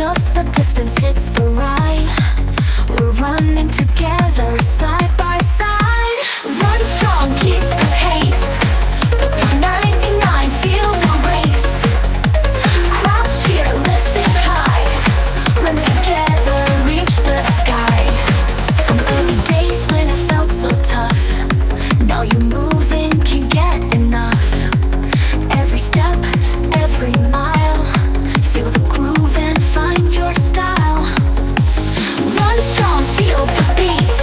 just the distance, it's the ride. We're running together, side by side. Run strong, keep the pace. The 99, feel the race. Crowds cheer, lifting high. Run together, reach the sky. From early days when it felt so tough, now you're moving, can't get enough. Every step, every mile, feel the groove and find your style. Run strong, feel the beat.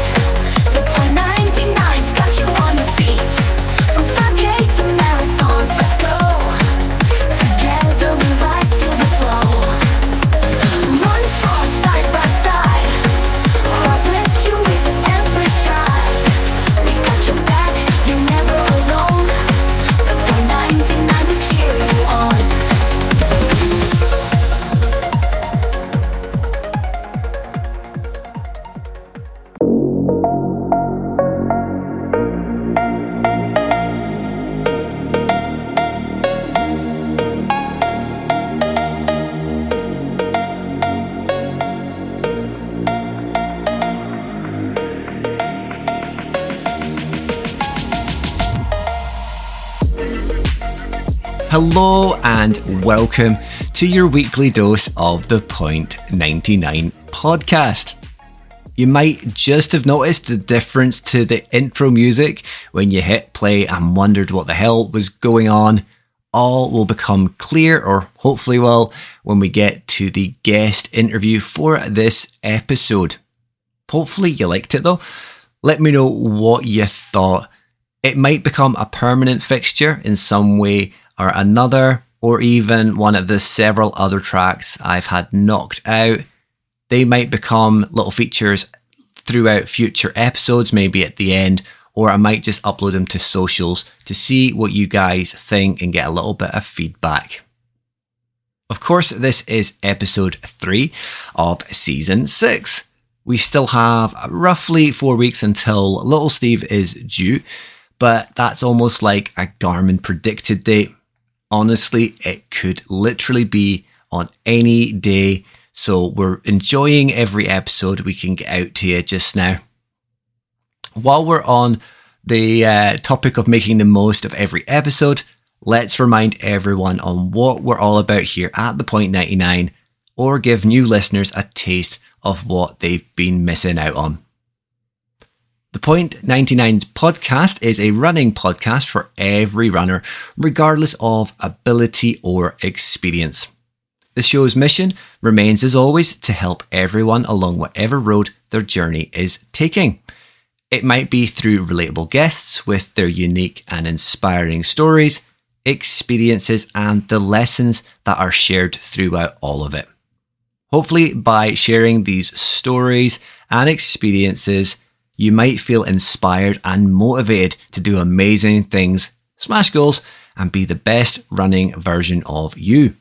The 99's got you on your feet. From 5K to marathons, let's go. Together we rise, feel the flow. Run strong, side by side. Cross lift you with every stride. We got your back, you're never alone. The 99 will cheer you on. Hello and welcome to your weekly dose of the Point 99 podcast. You might just have noticed the difference to the intro music when you hit play and wondered what the hell was going on. All will become clear, or hopefully will, when we get to the guest interview for this episode. Hopefully you liked it though. Let me know what you thought. It might become a permanent fixture in some way or another, or even one of the several other tracks I've had knocked out. They might become little features throughout future episodes, maybe at the end, or I might just upload them to socials to see what you guys think and get a little bit of feedback. Of course, this is episode 3 of season 6. We still have roughly 4 weeks until little Steve is due, but that's almost like a Garmin predicted date. Honestly, it could literally be on any day, so we're enjoying every episode we can get out to you just now. While we're on the topic of making the most of every episode, let's remind everyone on what we're all about here at the Point 99, or give new listeners a taste of what they've been missing out on. The Point 99 podcast is a running podcast for every runner, regardless of ability or experience. The show's mission remains, as always, to help everyone along whatever road their journey is taking. It might be through relatable guests with their unique and inspiring stories, experiences, and the lessons that are shared throughout all of it. Hopefully, by sharing these stories and experiences, you might feel inspired and motivated to do amazing things, smash goals, and be the best running version of you.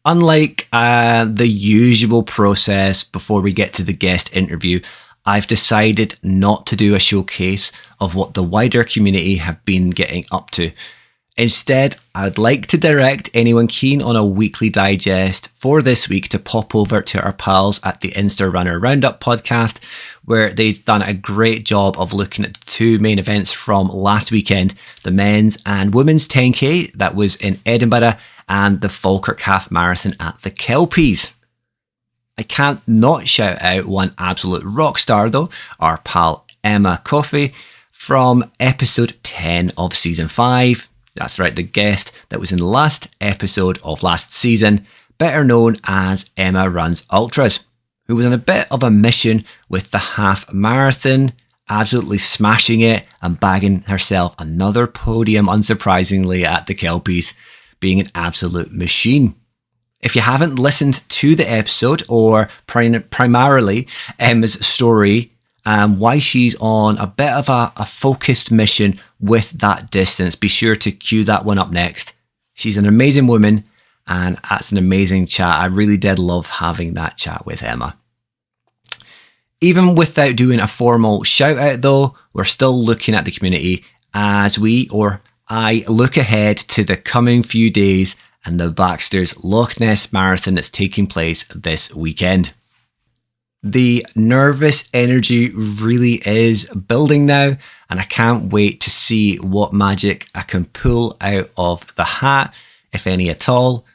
Unlike the usual process before we get to the guest interview, I've decided not to do a showcase of what the wider community have been getting up to. Instead, I'd like to direct anyone keen on a weekly digest for this week to pop over to our pals at the Insta Runner Roundup podcast, where they've done a great job of looking at the two main events from last weekend, the men's and women's 10K that was in Edinburgh and the Falkirk Half Marathon at the Kelpies. I can't not shout out one absolute rock star though, our pal Emma Coffey from episode 10 of season 5. That's right, the guest that was in the last episode of last season, better known as Emma Runs Ultras, who was on a bit of a mission with the half marathon, absolutely smashing it and bagging herself another podium, unsurprisingly, at the Kelpies, being an absolute machine. If you haven't listened to the episode, or primarily Emma's story, why she's on a bit of a focused mission with that distance, be sure to cue that one up next. She's an amazing woman, and that's an amazing chat. I really did love having that chat with Emma. Even without doing a formal shout out though, we're still looking at the community as I look ahead to the coming few days and the Baxters Loch Ness Marathon that's taking place this weekend. The nervous energy really is building now, and I can't wait to see what magic I can pull out of the hat, if any at all.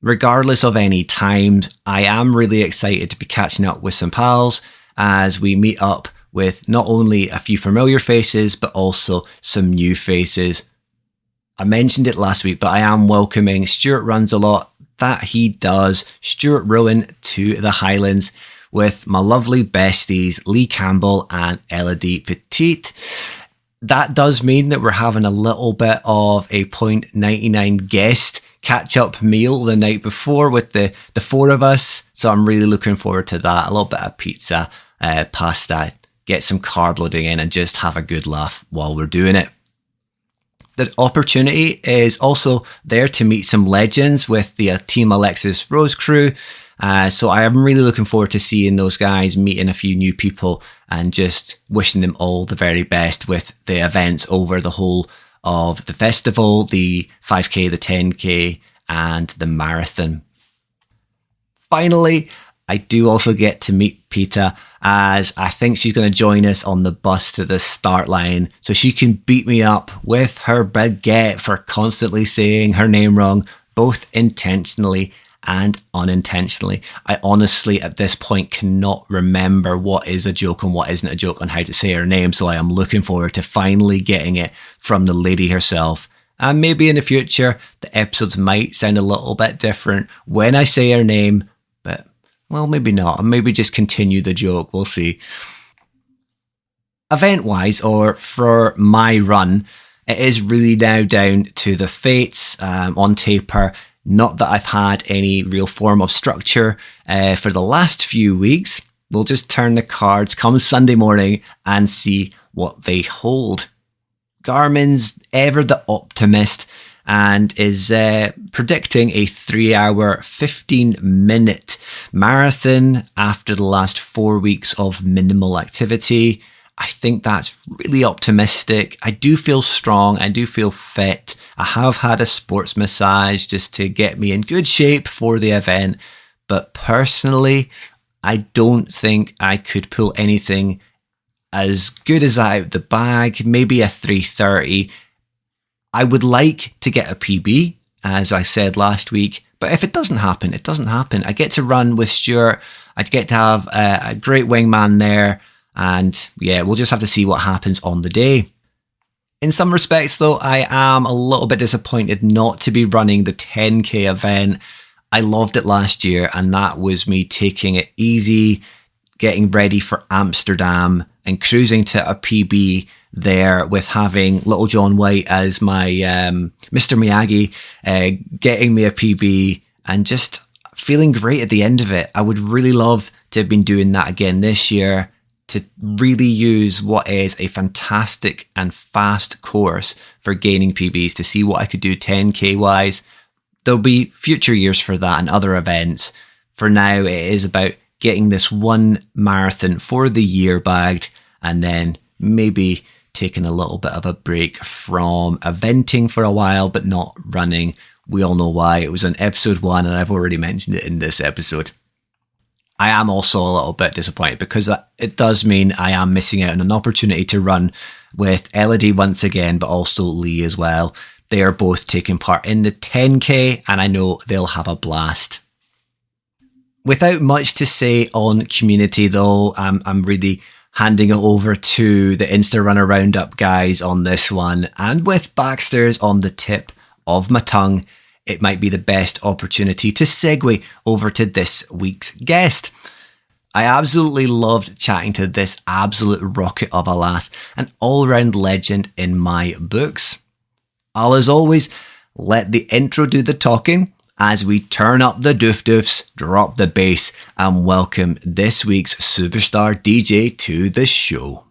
Regardless of any times, I am really excited to be catching up with some pals as we meet up with not only a few familiar faces, but also some new faces. I mentioned it last week, but I am welcoming Stuart Runs a Lot, that he does, Stuart Rowan, to the Highlands with my lovely besties Lee Campbell and Elodie Petite. That does mean that we're having a little bit of a Point 99 guest catch-up meal the night before with the four of us, so I'm really looking forward to that. A little bit of pizza, pasta, get some carb loading in and just have a good laugh while we're doing it. The opportunity is also there to meet some legends with the Team Alexis Rose crew. So I am really looking forward to seeing those guys, meeting a few new people and just wishing them all the very best with the events over the whole of the festival, the 5K, the 10K and the marathon. Finally, I do also get to meet Peta, as I think she's going to join us on the bus to the start line so she can beat me up with her baguette for constantly saying her name wrong, both intentionally and unintentionally. I honestly at this point cannot remember what is a joke and what isn't a joke on how to say her name, so I am looking forward to finally getting it from the lady herself. And maybe in the future the episodes might sound a little bit different when I say her name, but well, maybe not. I'll maybe just continue the joke. We'll see. Event-wise, or for my run, it is really now down to the fates on taper. Not that I've had any real form of structure for the last few weeks. We'll just turn the cards come Sunday morning and see what they hold. Garmin's ever the optimist and is predicting a 3-hour, 15-minute marathon after the last 4 weeks of minimal activity. I think that's really optimistic. I do feel strong. I do feel fit. I have had a sports massage just to get me in good shape for the event. But personally, I don't think I could pull anything as good as that out the bag. Maybe a 3:30. I would like to get a PB, as I said last week. But if it doesn't happen, it doesn't happen. I get to run with Stuart. I'd get to have a great wingman there. And yeah, we'll just have to see what happens on the day. In some respects, though, I am a little bit disappointed not to be running the 10K event. I loved it last year, and that was me taking it easy, getting ready for Amsterdam and cruising to a PB there with having Little John White as my Mr. Miyagi, getting me a PB and just feeling great at the end of it. I would really love to have been doing that again this year, to really use what is a fantastic and fast course for gaining PBs, to see what I could do 10K wise. There'll be future years for that and other events. For now, it is about getting this one marathon for the year bagged, and then maybe taking a little bit of a break from eventing for a while, but not running. We all know why. It was on episode 1, and I've already mentioned it in this episode. I am also a little bit disappointed because it does mean I am missing out on an opportunity to run with Elodie once again, but also Lee as well. They are both taking part in the 10K, and I know they'll have a blast. Without much to say on community, though, I'm really handing it over to the Insta Runner Roundup guys on this one. And with Baxters on the tip of my tongue, it might be the best opportunity to segue over to this week's guest. I absolutely loved chatting to this absolute rocket of a lass, an all-round legend in my books. I'll, as always, let the intro do the talking as we turn up the doof-doofs, drop the bass, and welcome this week's superstar DJ to the show.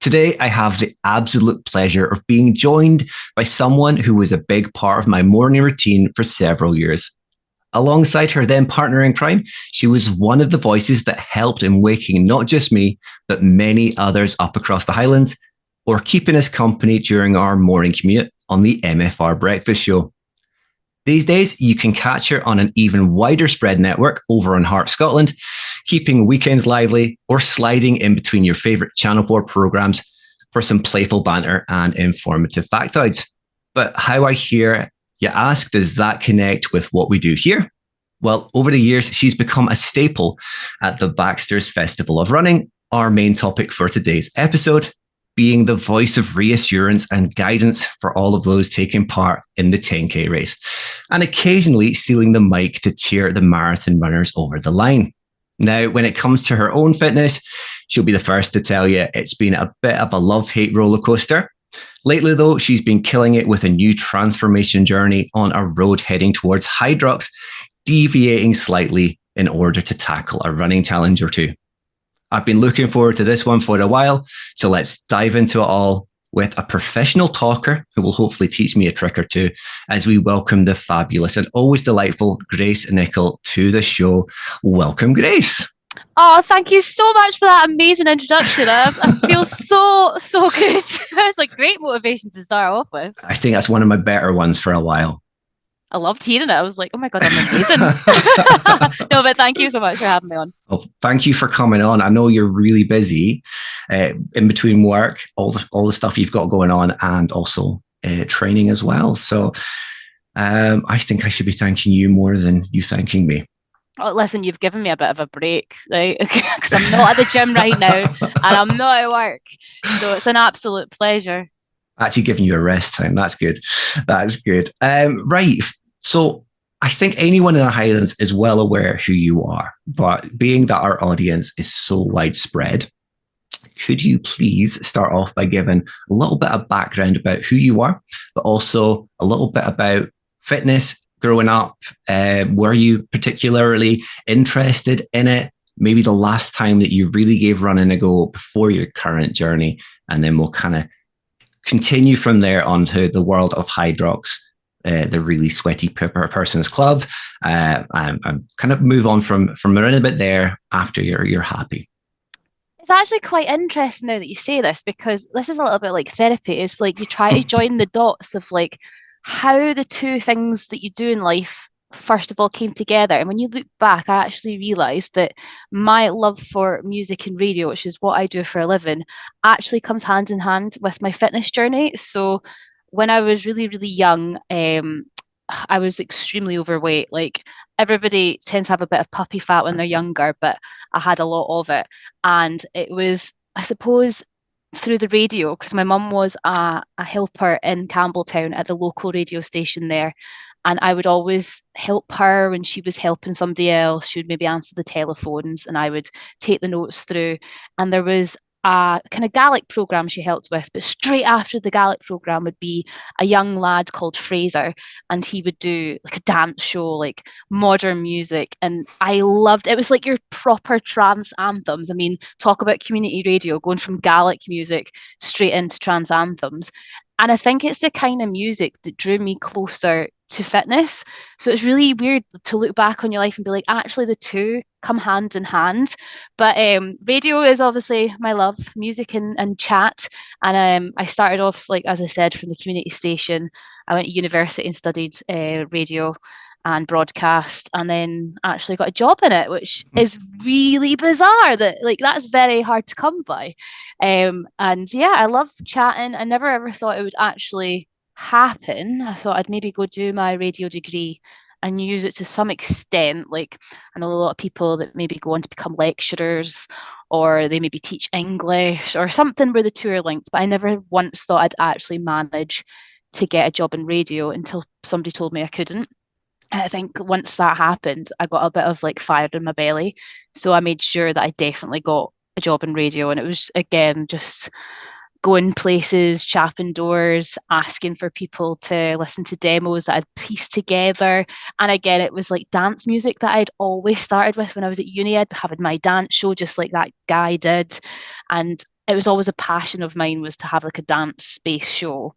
Today, I have the absolute pleasure of being joined by someone who was a big part of my morning routine for several years. Alongside her then partner in crime, she was one of the voices that helped in waking not just me, but many others up across the Highlands, or keeping us company during our morning commute. on the MFR Breakfast Show. These days, you can catch her on an even wider spread network over on Heart Scotland, keeping weekends lively or sliding in between your favourite Channel 4 programmes for some playful banter and informative factoids. But how, I hear you ask, does that connect with what we do here? Well, over the years, she's become a staple at the Baxters Festival of Running, our main topic for today's episode, being the voice of reassurance and guidance for all of those taking part in the 10K race, and occasionally stealing the mic to cheer the marathon runners over the line. Now, when it comes to her own fitness, she'll be the first to tell you it's been a bit of a love-hate roller coaster. Lately, though, she's been killing it with a new transformation journey on a road heading towards Hydrox, deviating slightly in order to tackle a running challenge or two. I've been looking forward to this one for a while, so let's dive into it all with a professional talker who will hopefully teach me a trick or two as we welcome the fabulous and always delightful Grace Nicol to the show. Welcome, Grace. Oh, thank you so much for that amazing introduction. I feel so good. It's like great motivation to start off with. I think that's one of my better ones for a while. I loved hearing it. I was like, oh my God, I'm amazing. No, but thank you so much for having me on. Well, thank you for coming on. I know you're really busy in between work, all the stuff you've got going on, and also training as well. So I think I should be thanking you more than you thanking me. Oh, listen, you've given me a bit of a break, right? Because I'm not at the gym right now and I'm not at work. So it's an absolute pleasure. Actually giving you a rest time. That's good. That's good. Right. So I think anyone in the Highlands is well aware who you are, but being that our audience is so widespread, could you please start off by giving a little bit of background about who you are, but also a little bit about fitness growing up? Were you particularly interested in it? Maybe the last time that you really gave running a go before your current journey, and then we'll kind of continue from there onto the world of Hydrox, the really sweaty person's club, and kind of move on from a little bit there after you're happy. It's actually quite interesting now that you say this, because this is a little bit like therapy. It's like you try to join the dots of like how the two things that you do in life first of all came together. And when you look back, I actually realized that my love for music and radio, which is what I do for a living, actually comes hand in hand with my fitness journey. So when I was really, really young, I was extremely overweight. Like everybody tends to have a bit of puppy fat when they're younger, but I had a lot of it. And it was, I suppose, through the radio, because my mum was a helper in Campbelltown at the local radio station there. And I would always help her when she was helping somebody else. She would maybe answer the telephones and I would take the notes through. And there was a kind of Gaelic program she helped with, but straight after the Gaelic program would be a young lad called Fraser, and he would do like a dance show, like modern music, and I loved it. It was like your proper trance anthems. I mean, talk about community radio, going from Gaelic music straight into trance anthems. And I think it's the kind of music that drew me closer to fitness. So it's really weird to look back on your life and be like, actually, the two come hand in hand. But radio is obviously my love, music and chat. And I started off, like, as I said, from the community station. I went to university and studied radio and broadcast, and then actually got a job in it, which is really bizarre. That's very hard to come by. And yeah, I love chatting. I never ever thought it would actually happen. I thought I'd maybe go do my radio degree and use it to some extent. Like, I know a lot of people that maybe go on to become lecturers, or they maybe teach English or something where the two are linked, but I never once thought I'd actually manage to get a job in radio until somebody told me I couldn't. And I think once that happened, I got a bit of like fire in my belly. So I made sure that I definitely got a job in radio. And it was, again, just going places, chapping doors, asking for people to listen to demos that I'd pieced together. And again, it was like dance music that I'd always started with when I was at uni. I'd have my dance show just like that guy did. And it was always a passion of mine, was to have like a dance space show.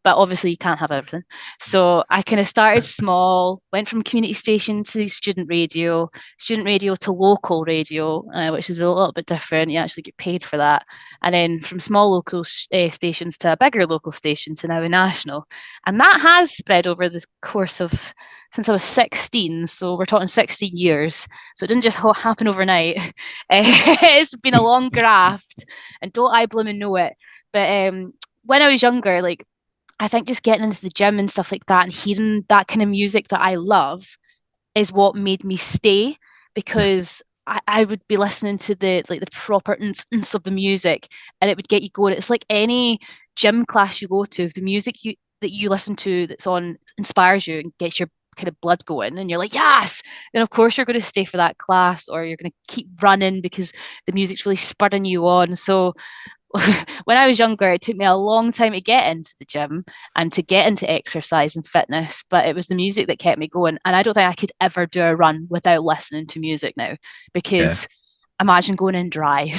but obviously you can't have everything. So I kind of started small, went from community station to student radio to local radio, which is a little bit different. You actually get paid for that. And then from small local stations to a bigger local station to now a national. And that has spread over the course of since I was 16. So we're talking 16 years. So it didn't just happen overnight. It's been a long graft, and don't I blooming know it. But when I was younger, like I think just getting into the gym and stuff like that and hearing that kind of music that I love is what made me stay, Yeah. because I would be listening to the proper of the music, and it would get you going. It's like any gym class you go to, if the music that you listen to that's on inspires you and gets your kind of blood going and you're like, yes, then of course you're going to stay for that class, or you're going to keep running because the music's really spurring you on. So when I was younger, it took me a long time to get into the gym and to get into exercise and fitness, but it was the music that kept me going. And I don't think I could ever do a run without listening to music now, Yeah. because imagine going in dry.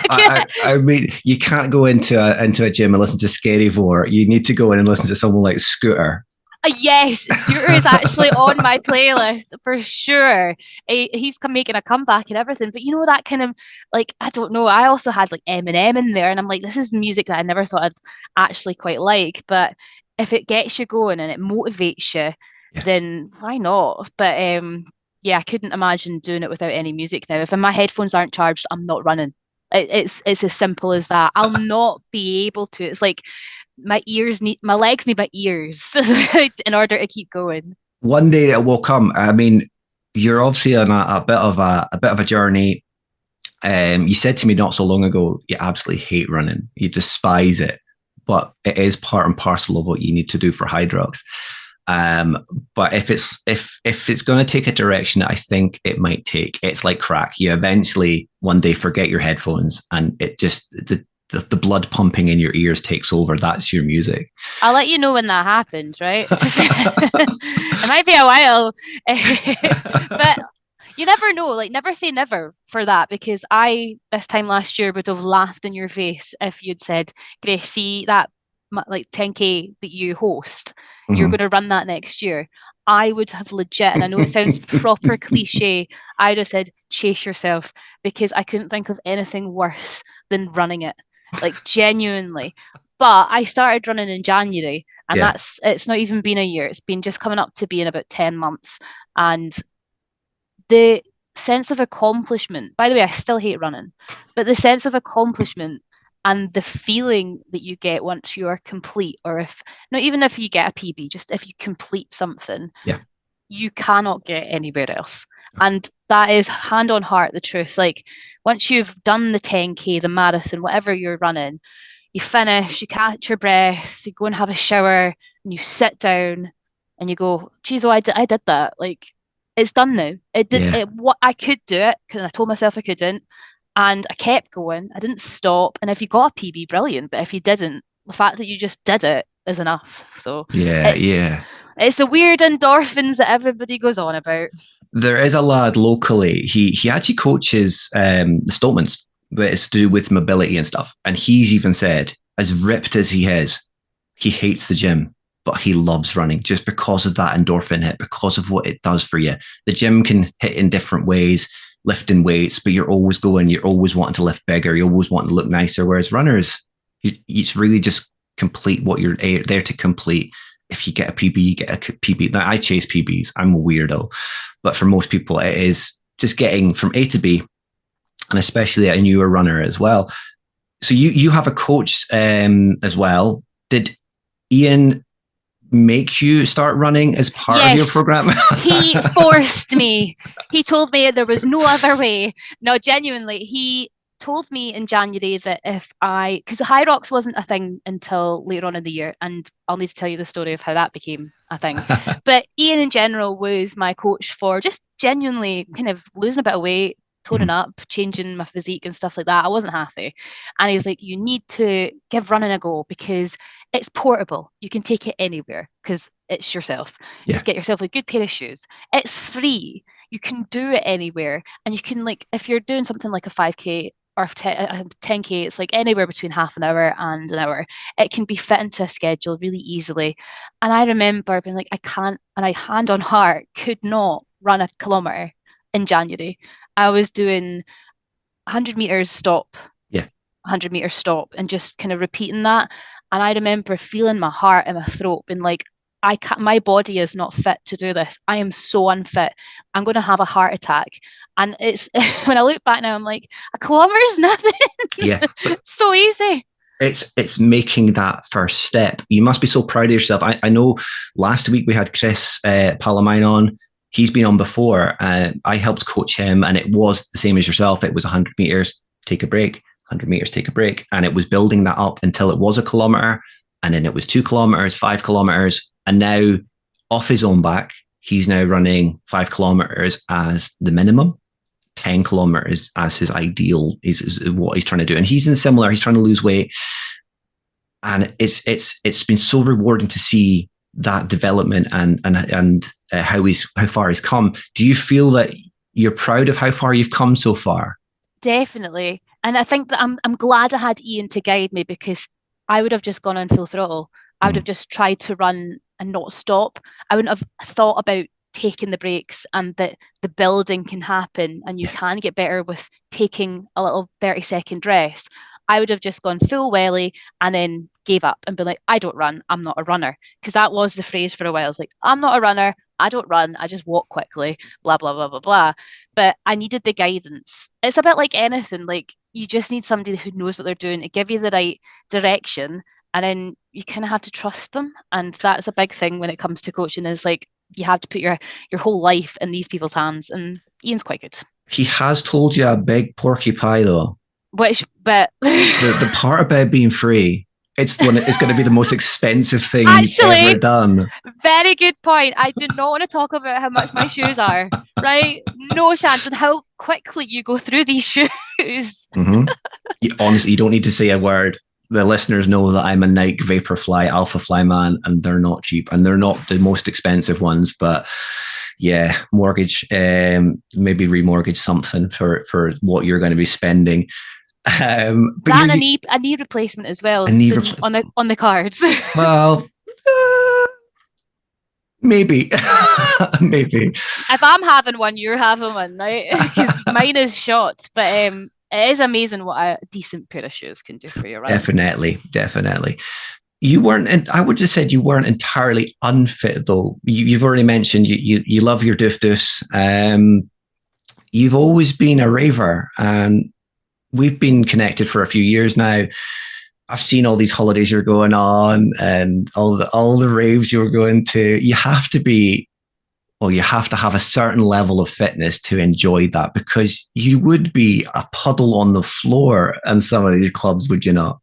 I mean, you can't go into a gym and listen to Scary Vor. You need to go in and listen to someone like Scooter. Yes, Scooter is actually on my playlist for sure. He's making a comeback and everything. But you know that kind of like, I don't know. I also had like Eminem in there, and I'm like, this is music that I never thought I'd actually quite like. But if it gets you going and it motivates you, Yeah. then why not? But yeah, I couldn't imagine doing it without any music now. If my headphones aren't charged, I'm not running. It's as simple as that. I'll not be able to. It's like my legs need my ears in order to keep going. One day it will come. I mean, you're obviously on a bit of a journey. You said to me not so long ago, you absolutely hate running. You despise it, but it is part and parcel of what you need to do for Hydrox. But if it's going to take a direction that I think it might take, it's like crack. You eventually one day forget your headphones, and it just the blood pumping in your ears takes over. That's your music. I'll let you know when that happens, right? It might be a while, but you never know. Like, never say never for that, because I this time last year would have laughed in your face if you'd said, "Grace, see that like 10K that you host, you're Mhm. going to run that next year." I would have legit, and I know it sounds proper cliche, I'd have said, chase yourself, because I couldn't think of anything worse than running it. Like, genuinely. But I started running in January, and Yeah, it's not even been a year. It's been just coming up to being about 10 months. And the sense of accomplishment, by the way, I still hate running, but the sense of accomplishment and the feeling that you get once you are complete, or if not even if you get a PB, just if you complete something, yeah, you cannot get anywhere else. And that is hand on heart the truth. Like, once you've done the 10K, the marathon, whatever you're running, you finish, you catch your breath, you go and have a shower, and you sit down and you go, geez, oh, I did that. Like, it's done now. It did yeah. it. What I could do it, because I told myself I couldn't, and I kept going. I didn't stop. And if you got a PB, brilliant. But if you didn't, the fact that you just did it is enough. So Yeah, it's yeah. it's the weird endorphins that everybody goes on about. There is a lad locally. He actually coaches the Stoltmans, but it's to do with mobility and stuff. And he's even said, as ripped as he is, he hates the gym, but he loves running just because of that endorphin hit, because of what it does for you. The gym can hit in different ways, lifting weights, but you're always going, you're always wanting to lift bigger, you're always wanting to look nicer. Whereas runners, it's really just complete what you're there to complete. If you get a PB, you get a PB. Now, I chase PBs. I'm a weirdo. But for most people, it is just getting from A to B, and especially a newer runner as well. So you have a coach as well. Did Ian make you start running as part of your Yes, program? he forced me. He told me there was no other way. No, genuinely, he told me in January that if because High Rocks wasn't a thing until later on in the year, and I'll need to tell you the story of how that became a thing. But Ian in general was my coach for just genuinely kind of losing a bit of weight, toning Mhm. up, changing my physique and stuff like that. I wasn't happy. And he was like, you need to give running a go, because it's portable. You can take it anywhere because it's yourself. You Yeah, just get yourself a good pair of shoes. It's free. You can do it anywhere. And you can, like, if you're doing something like a 5K, or 10K, it's like anywhere between half an hour and an hour. It can be fit into a schedule really easily. And I remember being like, I can't, and I hand on heart could not run a kilometer in January. I was doing 100 meters stop, Yeah. 100 meter stop, and just kind of repeating that. And I remember feeling my heart in my throat, being like, I can't, my body is not fit to do this. I am so unfit. I'm going to have a heart attack. And it's when I look back now, I'm like, a kilometer is nothing. Yeah. But So easy. it's making that first step. You must be so proud of yourself. I know last week we had Chris Palamine on. He's been on before. I helped coach him, and it was the same as yourself. It was 100 meters, take a break, 100 meters, take a break. And it was building that up until it was a kilometer. And then it was 2 kilometers, 5 kilometers. And now, off his own back, he's now running 5 kilometers as the minimum, 10 kilometers as his ideal is what he's trying to do. And he's he's trying to lose weight. And it's been so rewarding to see that development and how far he's come. Do you feel that you're proud of how far you've come so far? Definitely. And I think that I'm glad I had Ian to guide me, because I would have just gone on full throttle. I would have just tried to run and not stop. I wouldn't have thought about taking the breaks, and that the building can happen and you can get better with taking a little 30-second rest. I would have just gone full welly and then gave up and been like, I don't run, I'm not a runner. Because that was the phrase for a while. I was like, I'm not a runner, I don't run, I just walk quickly, blah, blah, blah, blah, blah. But I needed the guidance. It's a bit like anything, like you just need somebody who knows what they're doing to give you the right direction. And then you kind of have to trust them. And that's a big thing when it comes to coaching, is like, you have to put your whole life in these people's hands. And Ian's quite good. He has told you a big porky pie, though. Which, but the part about being free, it's going to be the most expensive thing actually, ever done. Very good point. I do not want to talk about how much my shoes are, right? No chance. And how quickly you go through these shoes. Mm-hmm. Honestly, you don't need to say a word. The listeners know that I'm a Nike Vaporfly Alpha Fly man, and they're not cheap, and they're not the most expensive ones. But yeah, mortgage, maybe remortgage something for what you're going to be spending. But and a knee replacement as well, on the cards. Well, maybe. Maybe. If I'm having one, you're having one, right? Because mine is shot, but it is amazing what a decent pair of shoes can do for you, right? Definitely. You weren't, and I would just said you weren't entirely unfit, though. You've already mentioned you love your doof-doofs. You've always been a raver, and we've been connected for a few years now. I've seen all these holidays you're going on, and all the raves you're going to. You have to have a certain level of fitness to enjoy that, because you would be a puddle on the floor in some of these clubs, would you not?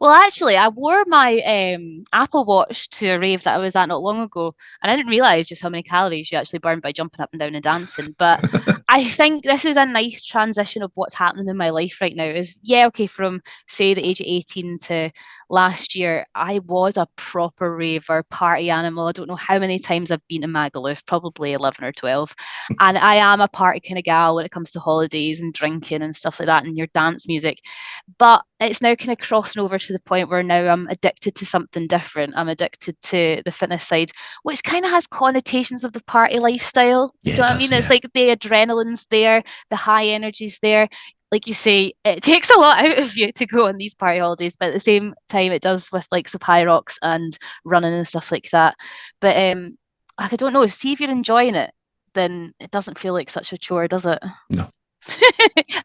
Well, actually, I wore my Apple Watch to a rave that I was at not long ago, and I didn't realise just how many calories you actually burn by jumping up and down and dancing. But I think this is a nice transition of what's happening in my life right now. Is okay, from say the age of 18 to last year, I was a proper raver, party animal. I don't know how many times I've been to Magaluf, probably 11 or 12. And I am a party kind of gal when it comes to holidays and drinking and stuff like that, and your dance music. But it's now kind of crossing over to the point where now I'm addicted to something different. I'm addicted to the fitness side, which kind of has connotations of the party lifestyle. Yeah, you know what I mean? It's like the adrenaline's there, the high energy's there. Like you say, it takes a lot out of you to go on these party holidays, but at the same time, it does with like some high rocks and running and stuff like that. But I don't know. See if you're enjoying it, then it doesn't feel like such a chore, does it? No.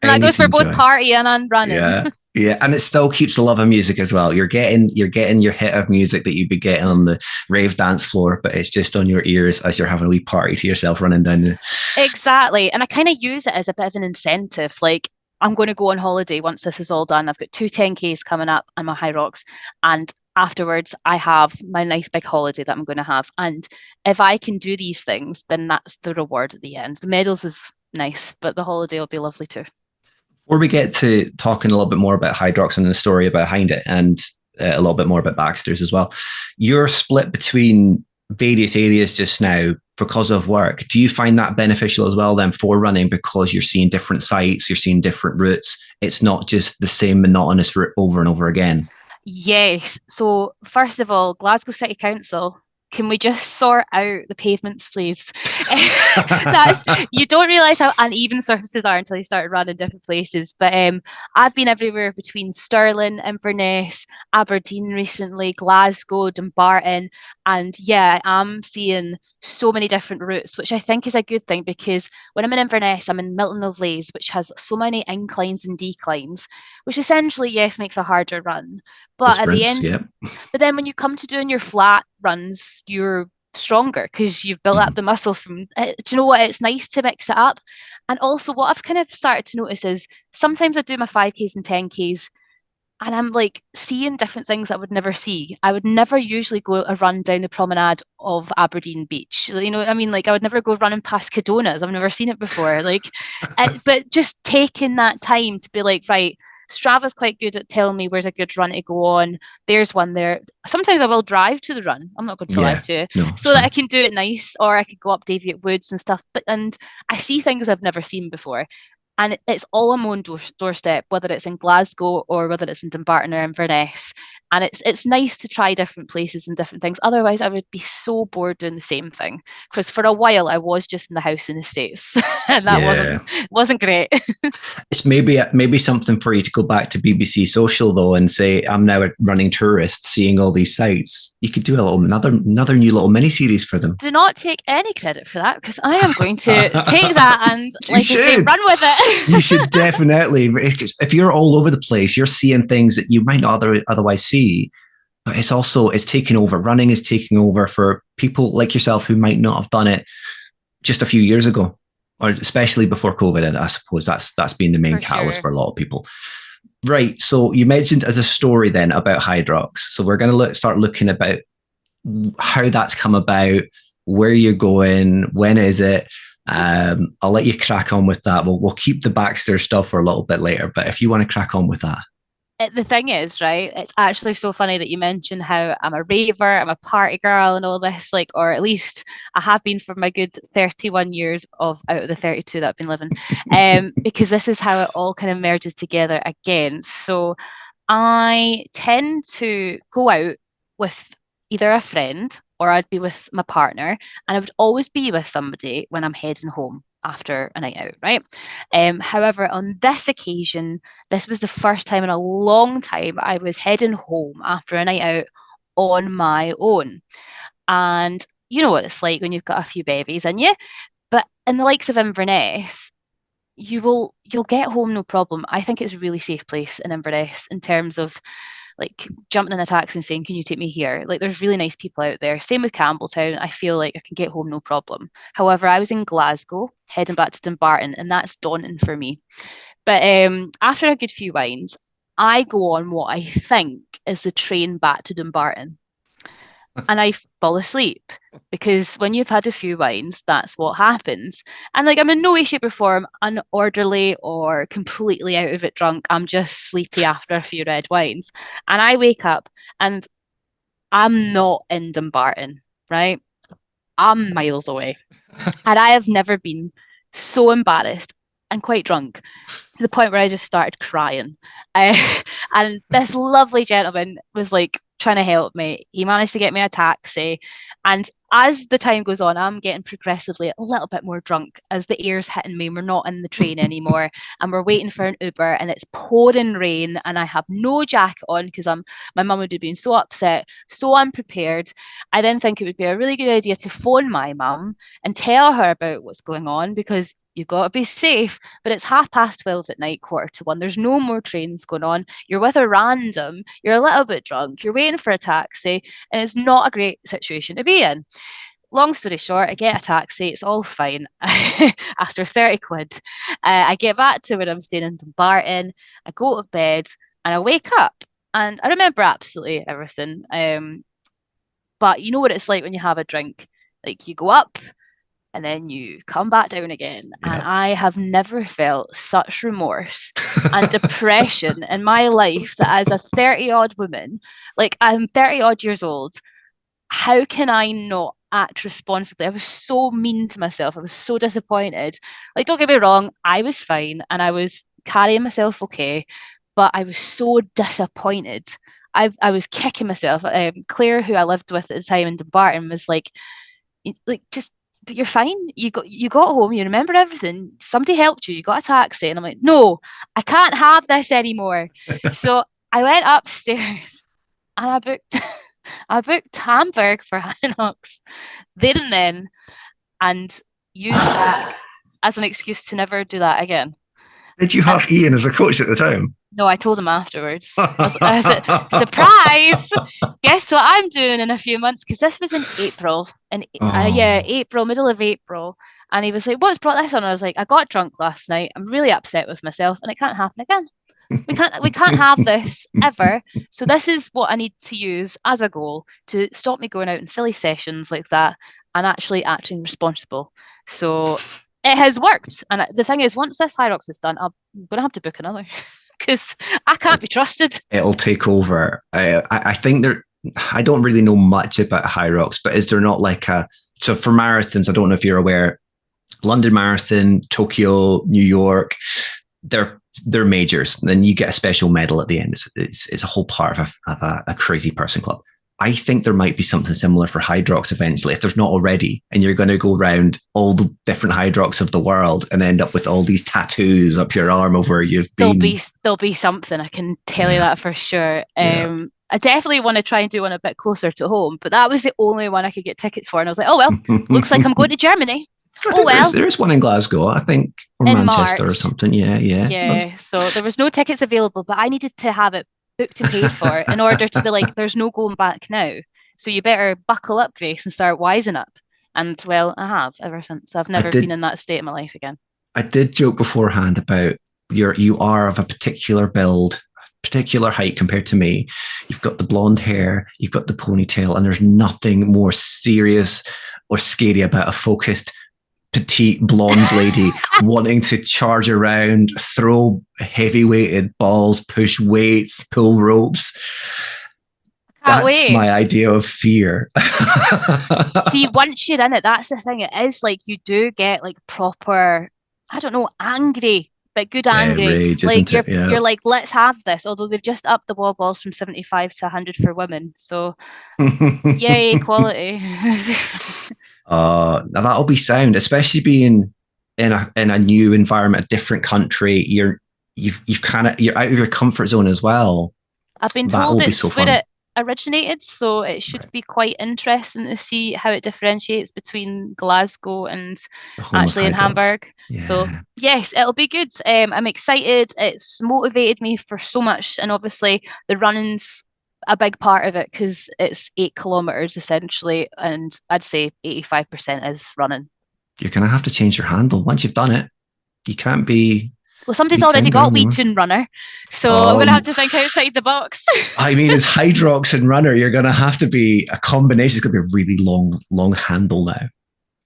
And that goes for both partying and running. Yeah, and it still keeps the love of music as well. You're getting your hit of music that you'd be getting on the rave dance floor, but it's just on your ears as you're having a wee party to yourself running down the. Exactly, and I kind of use it as a bit of an incentive. Like, I'm going to go on holiday once this is all done. I've got 2 10Ks coming up on my high rocks, and afterwards I have my nice big holiday that I'm going to have. And if I can do these things, then that's the reward at the end. The medals is nice, but the holiday will be lovely too. Before we get to talking a little bit more about Hydrox and the story behind it, and a little bit more about Baxters as well, you're split between various areas just now because of work. Do you find that beneficial as well then for running because you're seeing different sites, you're seeing different routes? It's not just the same monotonous route over and over again. Yes. So, first of all, Glasgow City Council, can we just sort out the pavements, please? That's You don't realise how uneven surfaces are until you start running different places. But I've been everywhere between Stirling, Inverness, Aberdeen recently, Glasgow, Dumbarton, and yeah, I'm seeing so many different routes, which I think is a good thing because when I'm in Inverness, I'm in Milton of Leys, which has so many inclines and declines, which essentially, yes, makes a harder run. The But at the sprints, end, yeah. but then when you come to doing your flat runs, you're stronger because you've built up Mhm. the muscle from do you know what, it's nice to mix it up. And also what I've kind of started to notice is sometimes I do my 5Ks and 10Ks and I'm like seeing different things I would never see. I would never usually go a run down the promenade of Aberdeen Beach. You know what I mean? Like I would never go running past Cadonas. I've never seen it before. But just taking that time to be like, right, Strava's quite good at telling me where's a good run to go on. There's one there. Sometimes I will drive to the run. I'm not going to lie Yeah. to you, No, it's so that I fine. can do it nice, or I could go up Daviot Woods and stuff. And I see things I've never seen before and it's all on my own doorstep, whether it's in Glasgow or whether it's in Dumbarton or Inverness. And it's nice to try different places and different things. Otherwise, I would be so bored doing the same thing. Because for a while, I was just in the house in the States, and that Yeah. wasn't great. It's maybe something for you to go back to BBC Social though and say, I'm now a running tourist seeing all these sites. You could do a little another new little mini series for them. Do not take any credit for that because I am going to take that and, You like I say, should. run with You it. should definitely. If you're all over the place, you're seeing things that you might not otherwise see. But it's taking over. Running is taking over for people like yourself who might not have done it just a few years ago, or especially before COVID. And I suppose that's been the main For catalyst sure. for a lot of people. Right. So you mentioned as a story then about Hydrox. So we're going to start looking about how that's come about, where you're going, when is it. I'll let you crack on with that. We'll keep the Baxter stuff for a little bit later, but if you want to crack on with that. The thing is, right, it's actually so funny that you mentioned how I'm a raver, I'm a party girl and all this, like, or at least I have been for my good 31 years of out of the 32 that I've been living. Because this is how it all kind of merges together again. So I tend to go out with either a friend or I'd be with my partner, and I would always be with somebody when I'm heading home after a night out, right? However, on this occasion, this was the first time in a long time I was heading home after a night out on my own. And you know what it's like when you've got a few babies in you. But in the likes of Inverness, you'll get home no problem. I think it's a really safe place in Inverness in terms of like jumping in a taxi and saying, "Can you take me here?" Like there's really nice people out there. Same with Campbelltown. I feel like I can get home no problem. However, I was in Glasgow heading back to Dumbarton, and that's daunting for me. But after a good few wines, I go on what I think is the train back to Dumbarton and I fall asleep because when you've had a few wines, that's what happens. And like I'm in no way, shape, or form unorderly or completely out of it drunk. I'm just sleepy after a few red wines. And I wake up and I'm not in Dumbarton, right? I'm miles away. And I have never been so embarrassed and quite drunk to the point where I just started crying. Uh, and this lovely gentleman was like trying to help me. He managed to get me a taxi. And as the time goes on, I'm getting progressively a little bit more drunk as the air's hitting me. We're not in the train anymore. And we're waiting for an Uber and it's pouring rain and I have no jacket on because my mum would have been so upset, so unprepared. I then think it would be a really good idea to phone my mum and tell her about what's going on because you've got to be safe. But it's 12:30 at night, 1:45. There's no more trains going on. You're with a random, you're a little bit drunk, you're waiting for a taxi, and it's not a great situation to be in. Long story short, I get a taxi, it's all fine. After 30 quid, I get back to where I'm staying in Dumbarton, I go to bed, and I wake up. And I remember absolutely everything. But you know what it's like when you have a drink. Like you go up, and then you come back down again. And Yeah. I have never felt such remorse and depression in my life that as a 30 odd woman, like I'm 30 odd years old, how can I not act responsibly. I was so mean to myself. I was so disappointed. Like, don't get me wrong, I was fine and I was carrying myself okay, but I was so disappointed. I was kicking myself. Claire, who I lived with at the time in Dumbarton, was like just, but you're fine. You got home. You remember everything. Somebody helped you. You got a taxi, and I'm like, no, I can't have this anymore. So I went upstairs and I booked I booked Hamburg for Hinox there and then, and used that as an excuse to never do that again. Did you And have Ian as a coach at the time? no, I told him afterwards. I said, surprise! Guess what I'm doing in a few months? Because this was in April, and yeah, Oh. April, middle of April. And he was like, "What's brought this on?" I was like, "I got drunk last night. I'm really upset with myself, and it can't happen again. We can't have this ever. So this is what I need to use as a goal to stop me going out in silly sessions like that and actually acting responsible." So it has worked. And the thing is, once this High Rocks is done, I'm gonna have to book another because I can't be trusted. It'll take over. I think there. I don't really know much about High Rocks, but is there not like a so for marathons? I don't know if you're aware. London Marathon, Tokyo, New York, they're majors. And then you get a special medal at the end. It's a whole part of a crazy person club. I think there might be something similar for Hydrox eventually, if there's not already, and you're going to go around all the different Hydrox of the world and end up with all these tattoos up your arm over you've been. There'll be something, I can tell you that for sure. I definitely want to try and do one a bit closer to home, but that was the only one I could get tickets for, and I was like, oh well, looks like I'm going to Germany. Oh well, there is one in Glasgow, I think, or in Manchester March or something. Yeah. Yeah, so there was no tickets available, but I needed to have it booked and paid for in order to be like, there's no going back now. So you better buckle up, Grace, and start wising up. And well, I have ever since. I've never been in that state in my life again. I did joke beforehand about you are of a particular build, particular height compared to me. You've got the blonde hair, you've got the ponytail, and there's nothing more serious or scary about a focused petite blonde lady wanting to charge around, throw heavy weighted balls, push weights, pull ropes. That's my idea of fear. See, once you're in it, that's the thing. It is like you do get like proper, I don't know, angry, but good angry. Rage, like you're like, let's have this. Although they've just upped the wall balls from 75 to 100 for women. So yay, equality. Now that'll be sound, especially being in a new environment, a different country. You're out of your comfort zone as well. I've been told it's where it originated, so it should be quite interesting to see how it differentiates between Glasgow and actually in Hamburg. Yeah. So yes, it'll be good. I'm excited. It's motivated me for so much, and obviously the running's a big part of it because it's 8 kilometers essentially, and I'd say 85% is running. You're gonna have to change your handle once you've done it. You can't be. Well, somebody's already got Wee Toon Runner, so I'm going to have to think outside the box. I mean, as Hydrox and Runner, you're going to have to be a combination. It's going to be a really long handle now.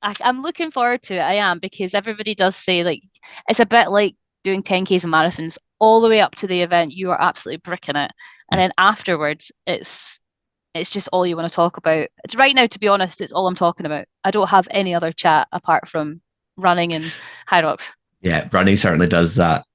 I'm looking forward to it. I am, because everybody does say like it's a bit like doing 10Ks and marathons. All the way up to the event, you are absolutely bricking it, and then afterwards, it's just all you want to talk about. Right now, to be honest, it's all I'm talking about. I don't have any other chat apart from running and Hydrox. Yeah, running certainly does that.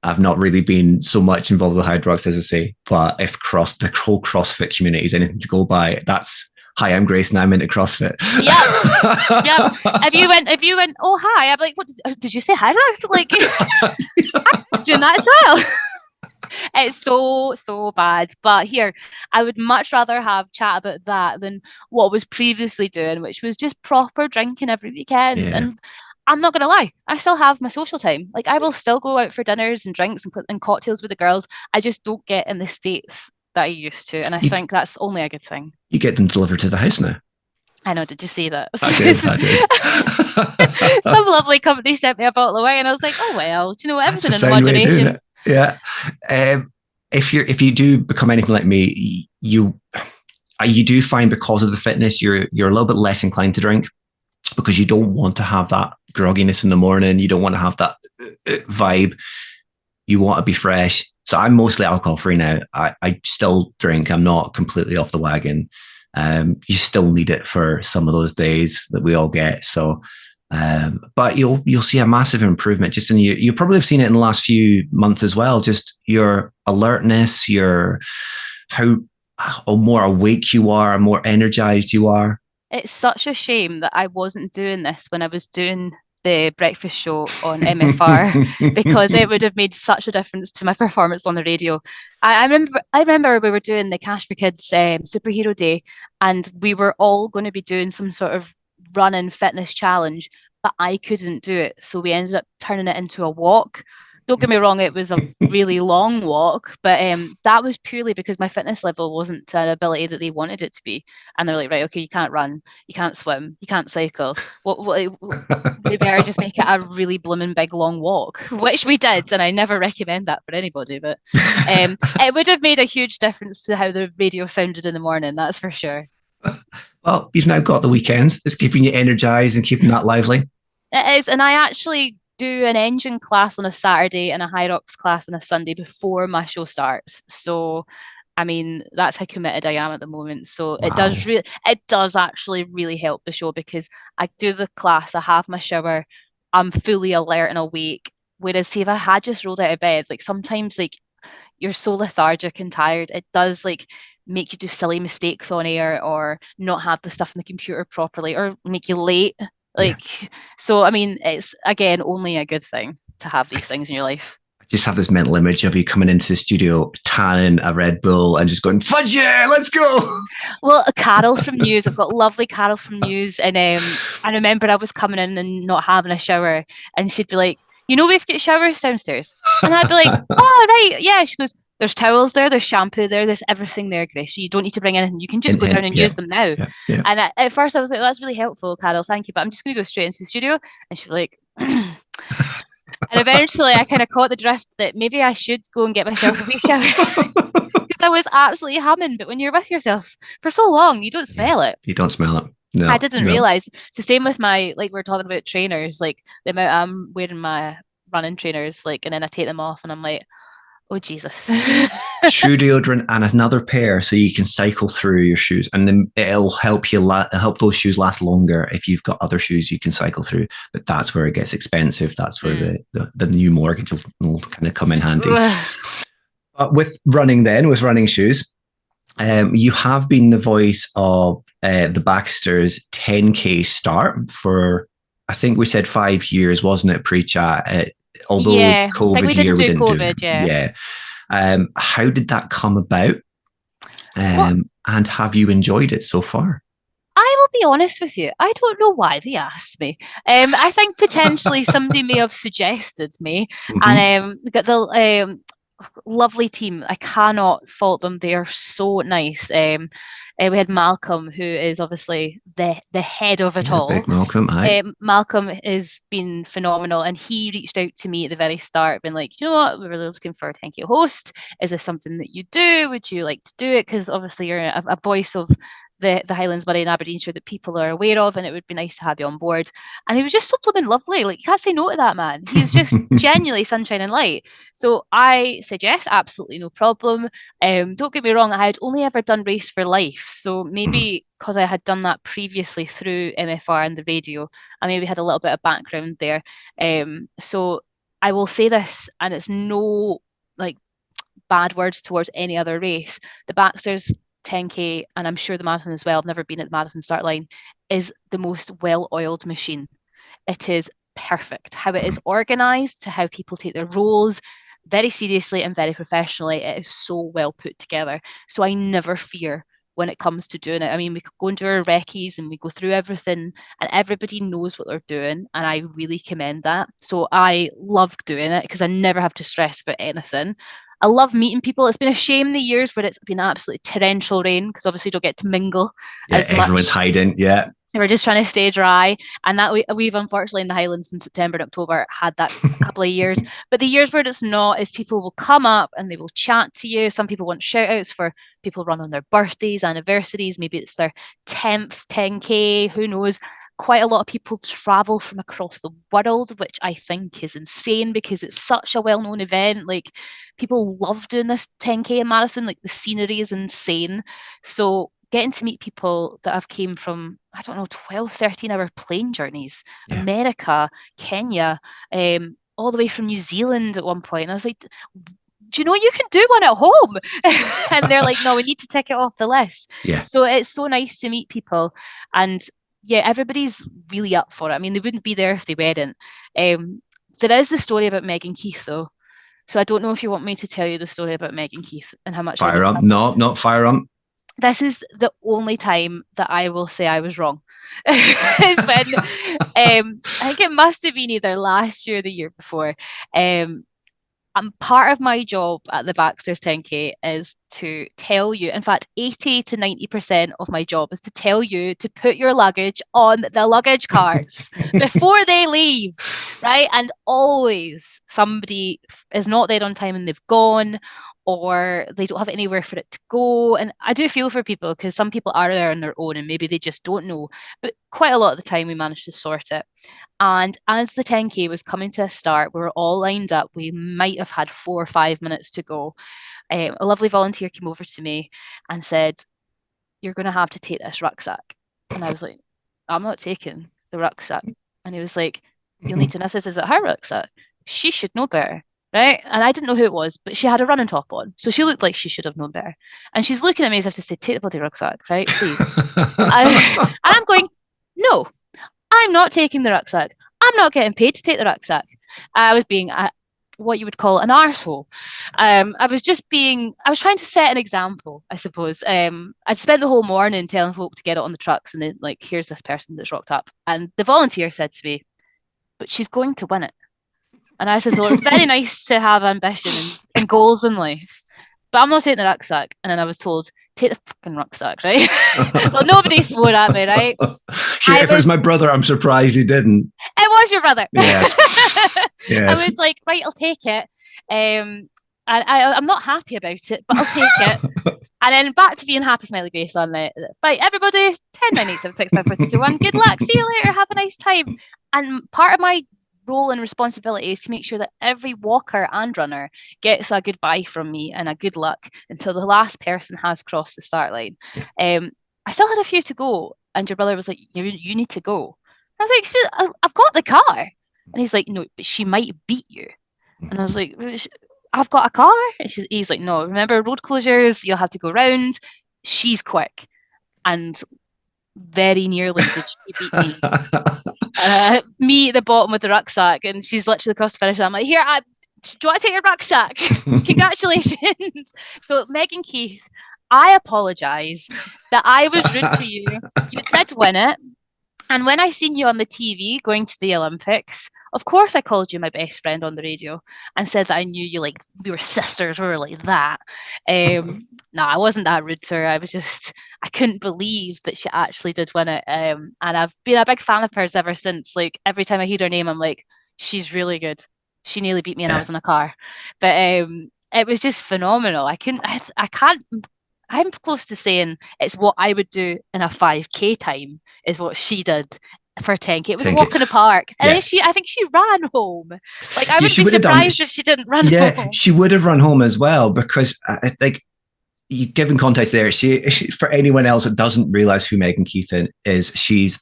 I've not really been so much involved with Hydrox, as I say, but if the whole CrossFit community is anything to go by, that's hi, I'm Grace and I'm into CrossFit. Yeah. If you went, oh hi, I'm like, what did you say Hydrox? Like I'm doing that as well. It's so bad. But here, I would much rather have chat about that than what I was previously doing, which was just proper drinking every weekend. Yeah. And I'm not going to lie, I still have my social time. Like, I will still go out for dinners and drinks and cocktails with the girls. I just don't get in the states that I used to. And I think that's only a good thing. You get them delivered to the house now. I know, did you see that? I did. Some lovely company sent me a bottle of wine and I was like, oh, well, do you know what? Everything in moderation. Yeah. If you do become anything like me, you do find because of the fitness, you're a little bit less inclined to drink, because you don't want to have that grogginess in the morning. You don't want to have that vibe. You want to be fresh. So I'm mostly alcohol free now. I still drink. I'm not completely off the wagon. You still need it for some of those days that we all get. So, but you'll see a massive improvement just in you. You probably have seen it in the last few months as well. Just your alertness, your how more awake you are, more energized you are. It's such a shame that I wasn't doing this when I was doing the breakfast show on MFR because it would have made such a difference to my performance on the radio. I remember we were doing the Cash for Kids Superhero Day, and we were all going to be doing some sort of run and fitness challenge, but I couldn't do it. So we ended up turning it into a walk. Don't get me wrong, it was a really long walk, but that was purely because my fitness level wasn't to an ability that they wanted it to be. And they're like, right, okay, you can't run, you can't swim, you can't cycle. We better just make it a really blooming big long walk, which we did, and I never recommend that for anybody. But it would have made a huge difference to how the radio sounded in the morning, that's for sure. Well, you've now got the weekends. It's keeping you energized and keeping that lively. It is, and I actually do an engine class on a Saturday and a high rocks class on a Sunday before my show starts. So, I mean, that's how committed I am at the moment. So Wow. it does actually really help the show because I do the class, I have my shower, I'm fully alert and awake. Whereas, see, if I had just rolled out of bed, like sometimes, like you're so lethargic and tired, it does like make you do silly mistakes on air or not have the stuff in the computer properly or make you late. Yeah. Like, so I mean, it's again only a good thing to have these things in your life. I just have this mental image of you coming into the studio, tanning a Red Bull and just going, fudge yeah, let's go. Well, a Carol from News, I've got lovely Carol from News, and I remember I was coming in and not having a shower, and she'd be like, "You know, we've got showers downstairs," and I'd be like, "Oh, right, yeah." She goes, "There's towels there, there's shampoo there, there's everything there, Grace. So you don't need to bring anything. You can just go down and Yeah, use them now." yeah, yeah. And at first I was like, "That's really helpful, Carol, thank you, but I'm just going to go straight into the studio." And she's like. And eventually I kind of caught the drift that maybe I should go and get myself a wee shower because I was absolutely humming. But when you're with yourself for so long, you don't Yeah. smell it. You don't smell it. I No, didn't no. realize. It's the same with my, like, we're talking about trainers, like the amount I'm wearing my running trainers, like, and then I take them off and I'm like, oh, Jesus. Shoe deodorant and another pair so you can cycle through your shoes, and then it'll help help those shoes last longer if you've got other shoes you can cycle through. But that's where it gets expensive. That's where Mm. the new mortgage will kind of come in handy. But with running, then with running shoes, you have been the voice of the Baxters 10K start for, I think we said 5 years, wasn't it? Pre-chat. Although Yeah, I think COVID we year didn't we do didn't do it. COVID, yeah. Yeah. How did that come about? Well, And have you enjoyed it so far? I will be honest with you. I don't know why they asked me. I think potentially somebody may have suggested me, Mm-hmm. and we got the lovely team. I cannot fault them. They are so nice. We had Malcolm, who is obviously the head of it Yeah, all. big Malcolm. Hi. Malcolm has been phenomenal, and he reached out to me at the very start, been like, you know what, we're really looking for a thank you host. Is this something that you do? Would you like to do it? Because obviously you're a voice of the Highlands, Moray, and Aberdeenshire that people are aware of, and it would be nice to have you on board. And he was just so blooming lovely. Like, you can't say no to that man. He's just genuinely sunshine and light. So I said yes, absolutely no problem. Don't get me wrong, I had only ever done Race for Life, so maybe because I had done that previously through MFR and the radio, I maybe had a little bit of background there. So I will say this, and it's no like bad words towards any other race. The Baxters 10K, and I'm sure the marathon as well, I've never been at the marathon start line, is the most well-oiled machine. It is perfect. How it is organised, to how people take their roles very seriously and very professionally. It is so well put together. So I never fear when it comes to doing it. I mean, we go into our recce's and we go through everything, and everybody knows what they're doing. And I really commend that. So I love doing it because I never have to stress about anything. I love meeting people. It's been a shame the years where it's been absolutely torrential rain because obviously you don't get to mingle Yeah, as everyone's much. hiding. Yeah. We're just trying to stay dry, and that we've unfortunately in the Highlands in September and October had that a couple of years. But the years where it's not, is people will come up and they will chat to you. Some people want shout outs for people run on their birthdays, anniversaries. Maybe it's their 10th 10K. Who knows? Quite a lot of people travel from across the world, which I think is insane because it's such a well-known event. Like, people love doing this 10K and marathon. Like, the scenery is insane. So getting to meet people that have came from, I don't know, 12, 13-hour plane journeys, Yeah. America, Kenya, all the way from New Zealand at one point. And I was like, do you know you can do one at home? And they're like, no, we need to tick it off the list. Yeah. So it's so nice to meet people. And yeah, everybody's really up for it. I mean, they wouldn't be there if they weren't. There is the story about Megan Keith, though. So I don't know if you want me to tell you the story about Megan Keith and how much Fire up. No, not fire up. This is the only time that I will say I was wrong. Is when I think it must have been either last year or the year before. Part of my job at the Baxters 10K is to tell you, in fact, 80 to 90% of my job is to tell you to put your luggage on the luggage carts before they leave, right? And always somebody is not there on time and they've gone, or they don't have anywhere for it to go. And I do feel for people because some people are there on their own and maybe they just don't know. But quite a lot of the time we managed to sort it. And as the 10K was coming to a start, we were all lined up. We might have had 4 or 5 minutes to go. A lovely volunteer came over to me and said, "You're going to have to take this rucksack." And I was like, "I'm not taking the rucksack." And he was like, "You'll need to know this. Is it her rucksack? She should know better." Right? And I didn't know who it was, but she had a running top on. So she looked like she should have known better. And she's looking at me as if to say, "Take the bloody rucksack, right? Please." And I'm going, "No, I'm not taking the rucksack. I'm not getting paid to take the rucksack." I was being what you would call an arsehole. I was trying to set an example, I suppose. I'd spent the whole morning telling folk to get it on the trucks, and then, like, here's this person that's rocked up. And the volunteer said to me, "But she's going to win it." And I said, "Well, it's very nice to have ambition and goals in life, but I'm not taking the rucksack." And then I was told, "Take the fucking rucksack," right? Well, nobody swore at me, right? If it was my brother, I'm surprised he didn't. It was your brother. Yes. Yes. I was like, "Right, I'll take it." And I'm not happy about it, but I'll take it. And then back to being happy, smiley face on it. Right, everybody, 10, 9, 8, 7, 6, 5, 4, 3, 2, 1. Good luck. See you later. Have a nice time. And part of my role and responsibility is to make sure that every walker and runner gets a goodbye from me and a good luck until the last person has crossed the start line. I still had a few to go, and your brother was like, you need to go." I was like, "I've got the car." And he's like, "No, but she might beat you." And I was like, "I've got a car." And he's like, "No, remember road closures, you'll have to go round. She's quick." And very nearly did she beat me. Me at the bottom with the rucksack, and she's literally across the finish line. I'm like, "Here, do you want to take your rucksack?" Congratulations. So Megan Keith, I apologise that I was rude to you. You did win it. And when I seen you on the TV going to the Olympics, of course I called you my best friend on the radio and said that I knew you, like, we were sisters, we were like that. No, I wasn't that rude to her. I couldn't believe that she actually did win it. And I've been a big fan of hers ever since. Like, every time I hear her name, I'm like, she's really good. She nearly beat me and I was in a car. But it was just phenomenal. I'm close to saying it's what I would do in a 5K time is what she did for 10K. It was a walk in the park. And then I think she ran home. Like, I would be surprised if she didn't run home. Yeah, she would have run home as well, because you given context there, she for anyone else that doesn't realize who Megan Keith is, she's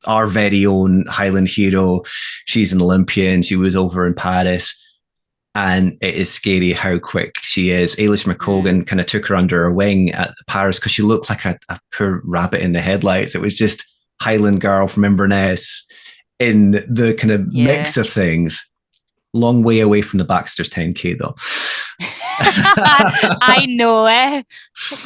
our very own Highland hero. She's an Olympian. She was over in Paris. And it is scary how quick she is. Ailish McColgan kind of took her under her wing at Paris because she looked like a poor rabbit in the headlights. It was just Highland girl from Inverness in the kind of mix of things. Long way away from the Baxters 10K, though. I know it.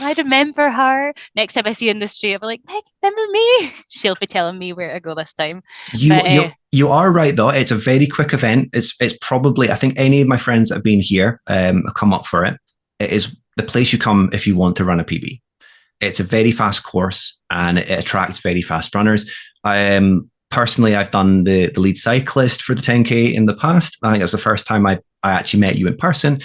I remember her. Next time I see her in the street, I'll be like, "Meg, remember me?" She'll be telling me where to go this time. You are right, though. It's a very quick event. It's probably, I think any of my friends that have been here have come up for it. It is the place you come if you want to run a PB. It's a very fast course and it attracts very fast runners. Personally, I've done the lead cyclist for the 10K in the past. I think it was the first time I actually met you in person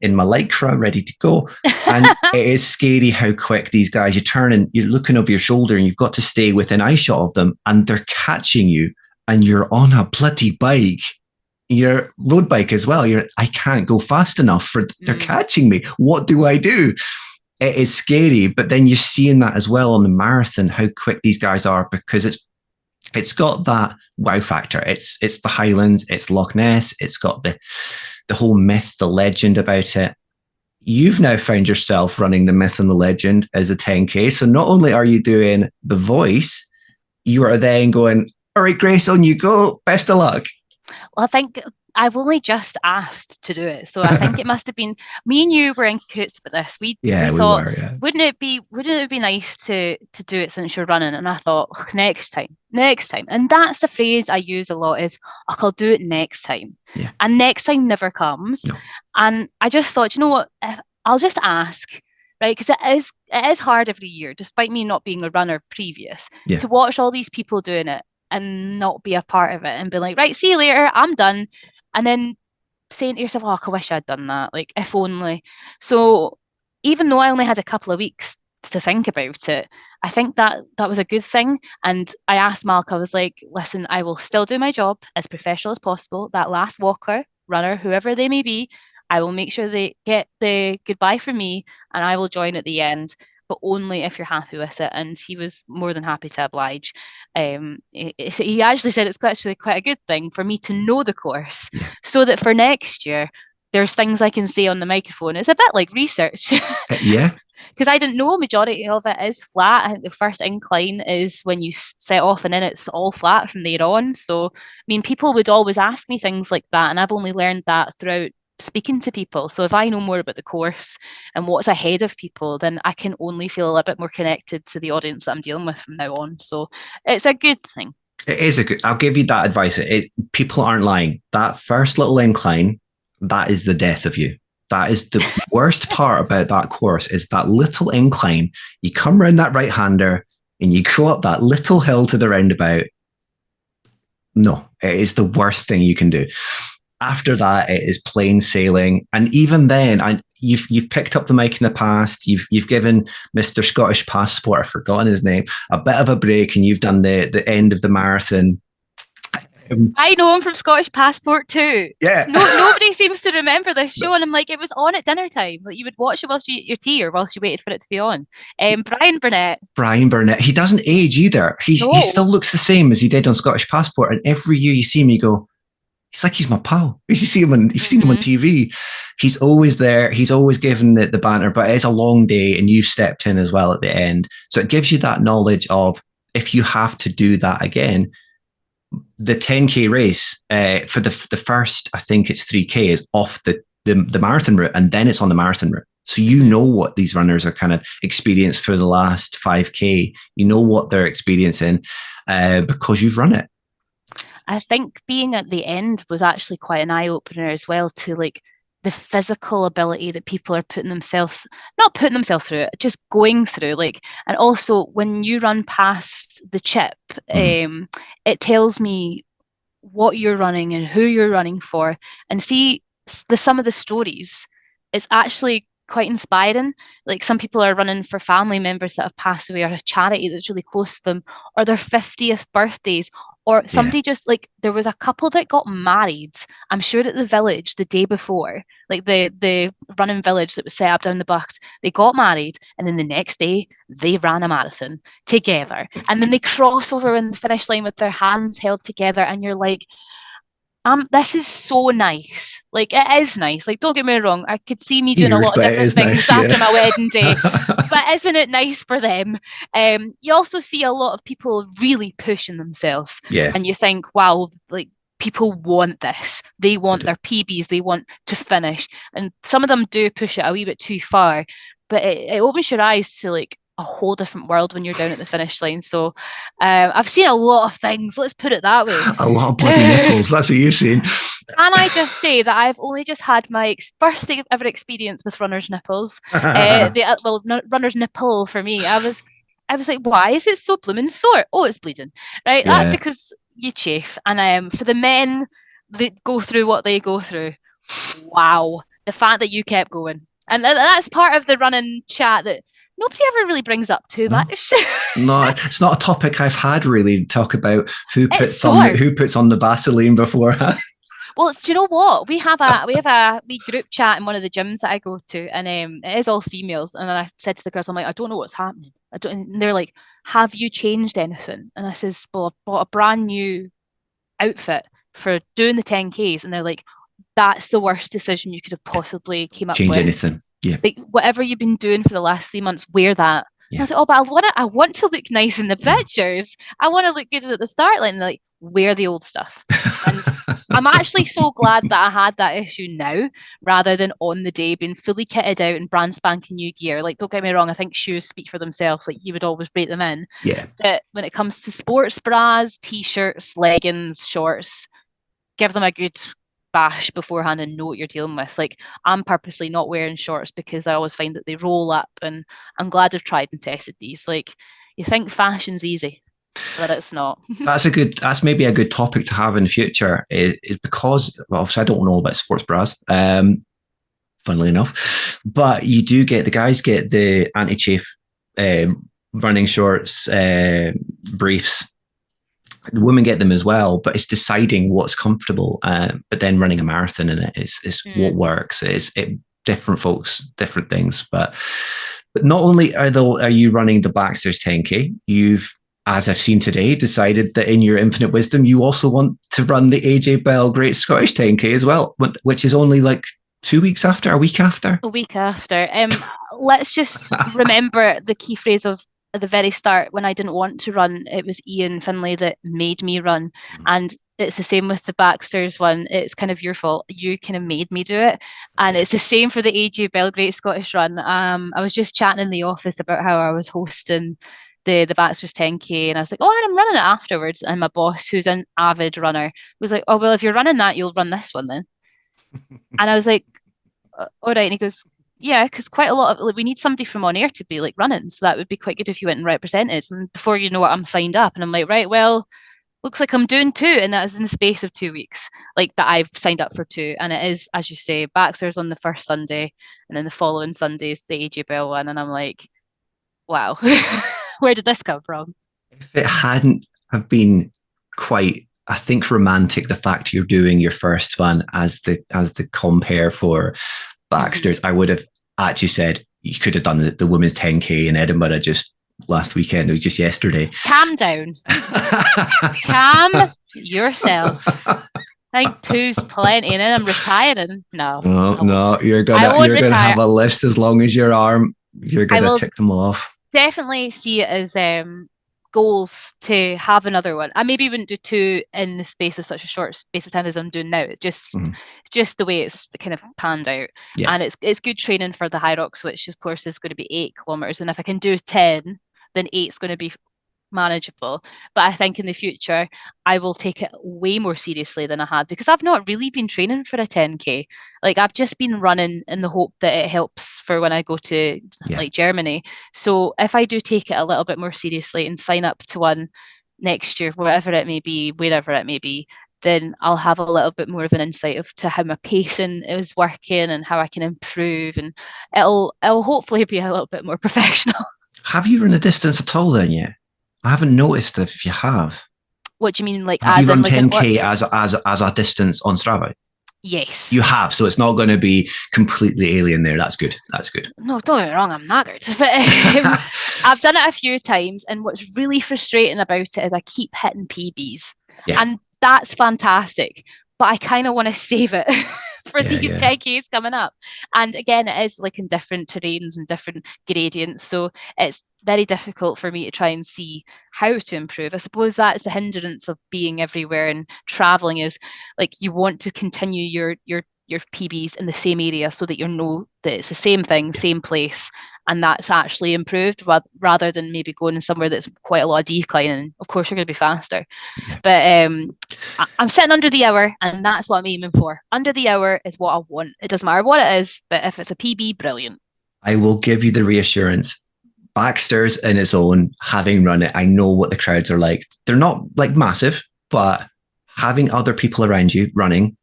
in my Lycra, ready to go. And it is scary how quick these guys, you turn and you're looking over your shoulder and you've got to stay within eyeshot of them and they're catching you and you're on a bloody bike. Your road bike as well. I can't go fast enough they're catching me. What do I do? it is scary, but then you're seeing that as well on the marathon, how quick these guys are, because it's got that wow factor. It's the Highlands, it's Loch Ness, it's got the whole myth, the legend about it. You've now found yourself running the myth and the legend as a 10K. So not only are you doing the voice, you are then going, all right, Grace, on you go. Best of luck. Well, I think I've only just asked to do it, so I think it must have been me and you were in cahoots with this. We thought, were, yeah. wouldn't it be nice to do it since you're running? And I thought, "Oh, next time, and that's the phrase I use a lot is, oh, I'll do it next time, Yeah. and next time never comes. No. And I just thought, you know what, I'll just ask. Right, because it is hard every year, despite me not being a runner previous, to watch all these people doing it and not be a part of it and be like, right, see you later, I'm done. And then saying to yourself, oh, I wish I'd done that, like, if only. So even though I only had a couple of weeks to think about it, I think that was a good thing. And I asked Malk, I was like, listen, I will still do my job as professional as possible. That last walker, runner, whoever they may be, I will make sure they get the goodbye from me, and I will join at the end, but only if you're happy with it. And he was more than happy to oblige. He actually said it's actually quite a good thing for me to know the course, so that for next year, there's things I can say on the microphone. It's a bit like research. Yeah. Because I didn't know majority of it is flat. I think the first incline is when you set off, and then it's all flat from there on. So, I mean, people would always ask me things like that, and I've only learned that throughout speaking to people. So if I know more about the course and what's ahead of people, then I can only feel a little bit more connected to the audience that I'm dealing with from now on. So it's a good thing. It is a good, I'll give you that advice. People aren't lying. That first little incline, that is the death of you. That is the worst part about that course, is that little incline. You come around that right-hander and you go up that little hill to the roundabout. No, it is the worst thing you can do. After that, it is plain sailing. And even then, you've picked up the mic in the past. You've given Mr. Scottish Passport, I've forgotten his name, a bit of a break, and you've done the end of the marathon. I know him from Scottish Passport too. Yeah. Nobody seems to remember this show, and I'm like, it was on at dinner time. Like, you would watch it whilst you ate your tea or whilst you waited for it to be on. Brian Burnett. He doesn't age either. He still looks the same as he did on Scottish Passport. And every year you see him, you go, he's like, he's my pal. You've seen him on TV. He's always there. He's always giving the banter, but it's a long day, and you've stepped in as well at the end. So it gives you that knowledge of, if you have to do that again, the 10K race for the first, I think it's 3K, is off the marathon route, and then it's on the marathon route. So you know what these runners are kind of experienced for the last 5K. You know what they're experiencing because you've run it. I think being at the end was actually quite an eye-opener as well, to like the physical ability that people are not putting themselves through it, just going through. Like, and also when you run past the chip, it tells me what you're running and who you're running for, and see some of the stories. It's actually quite inspiring. Like, some people are running for family members that have passed away, or a charity that's really close to them, or their 50th birthdays, or somebody just like, there was a couple that got married, I'm sure, at the village the day before, like the running village that was set up down the Bucks. They got married, and then the next day they ran a marathon together, and then they cross over in the finish line with their hands held together, and you're like, this is so nice. Like, it is nice. Like, don't get me wrong, I could see me doing a lot of different things after my wedding day, but isn't it nice for them? You also see a lot of people really pushing themselves, and you think, wow, like, people want this. They want their PBs. They want to finish, and some of them do push it a wee bit too far. But it opens your eyes to like a whole different world when you're down at the finish line. So I've seen a lot of things, let's put it that way. A lot of bloody nipples, that's what you've seen. Can I just say that I've only just had my first ever experience with runner's nipples. Runner's nipple for me. I was like, why is it so blooming sore? Oh, it's bleeding. Right? Yeah. That's because you chafe. And for the men that go through what they go through, wow, the fact that you kept going. And that's part of the running chat that nobody ever really brings up too much. No, it's not a topic I've had really talk about who puts on the Vaseline beforehand. Well, do you know what? We group chat in one of the gyms that I go to, and it is all females. And then I said to the girls, I'm like, I don't know what's happening. I don't. And they're like, have you changed anything? And I says, well, I've bought a brand new outfit for doing the 10Ks, and they're like, that's the worst decision you could have possibly came up Change with. anything. Yeah. Like whatever you've been doing for the last 3 months, wear that. And I Yeah. was like, oh, but I want to look nice in the pictures. I want to look good at the start line. And they're like, wear the old stuff. And I'm actually so glad that I had that issue now rather than on the day being fully kitted out in brand spanking new gear. Like, don't get me wrong, I think shoes speak for themselves. Like, you would always break them in. Yeah. But when it comes to sports bras, t-shirts, leggings, shorts, give them a good bash beforehand and know what you're dealing with. Like, I'm purposely not wearing shorts because I always find that they roll up, and I'm glad I've tried and tested these. Like, you think fashion's easy, but it's not. That's maybe a good topic to have in the future, is because, well, obviously I don't know about sports bras, funnily enough, but the guys get the anti-chafe running shorts, briefs. The women get them as well, but it's deciding what's comfortable. But then running a marathon in it is what works. Different folks, different things. But not only are you running the Baxters 10K, you've, as I've seen today, decided that in your infinite wisdom, you also want to run the AJ Bell Great Scottish 10K as well, which is only like a week after. A week after. Let's just remember the key phrase of at the very start when I didn't want to run. It was Ian Finlay that made me run. And it's the same with the Baxters one. It's kind of your fault. You kind of made me do it. And it's the same for the AJ Bell Great Scottish Run. I was just chatting in the office about how I was hosting the Baxters 10K, and I was like, oh, and I'm running it afterwards. And my boss, who's an avid runner, was like, oh, well, if you're running that, you'll run this one then. And I was like, all right. And he goes, yeah, because quite a lot of, like, we need somebody from on air to be like running, so that would be quite good if you went and represented. And before you know it, I'm signed up, and I'm like, right, well, looks like I'm doing two, and that is in the space of 2 weeks, like that I've signed up for two. And it is, as you say, Baxter's on the first Sunday, and then the following Sunday is the AJ Bell one, and I'm like, wow, where did this come from? If it hadn't have been quite, I think, romantic, the fact you're doing your first one as the compare for Baxters, I would have actually said you could have done the women's 10K in Edinburgh just last weekend. It was just yesterday. Calm down. Calm yourself. I think two's plenty, and then I'm retiring. No, you're gonna have a list as long as your arm. You're gonna tick them off. Definitely see it as goals to have another one. I maybe wouldn't do two in the space of such a short space of time as I'm doing now. It's just the way it's kind of panned out. Yeah. And it's good training for the High Rocks, which of course is going to be 8 kilometers. And if I can do 10, then 8 is going to be manageable. But I think in the future I will take it way more seriously than I had, because I've not really been training for a 10K. Like, I've just been running in the hope that it helps for when I go to like Germany. So if I do take it a little bit more seriously and sign up to one next year, wherever it may be, wherever it may be, then I'll have a little bit more of an insight to how my pacing is working and how I can improve, and it'll hopefully be a little bit more professional. Have you run a distance at all then yet? I haven't noticed if you have. What do you mean, like, have as you run in, like, 10K as a distance on Strava? Yes. You have, so it's not going to be completely alien there. That's good. No, don't get me wrong, I'm not good. But I've done it a few times, and what's really frustrating about it is I keep hitting PBs. Yeah. And that's fantastic, but I kind of want to save it for these 10Ks coming up. And again, it is like in different terrains and different gradients, so it's very difficult for me to try and see how to improve. I suppose that's the hindrance of being everywhere and traveling, is like you want to continue your PBs in the same area so that you know that it's the same thing, same place, and that's actually improved, rather than maybe going somewhere that's quite a lot of decline. And of course, you're going to be faster. Yeah. But I'm sitting under the hour, and that's what I'm aiming for. Under the hour is what I want. It doesn't matter what it is, but if it's a PB, brilliant. I will give you the reassurance. Baxter's in its own, having run it, I know what the crowds are like. They're not like massive, but having other people around you running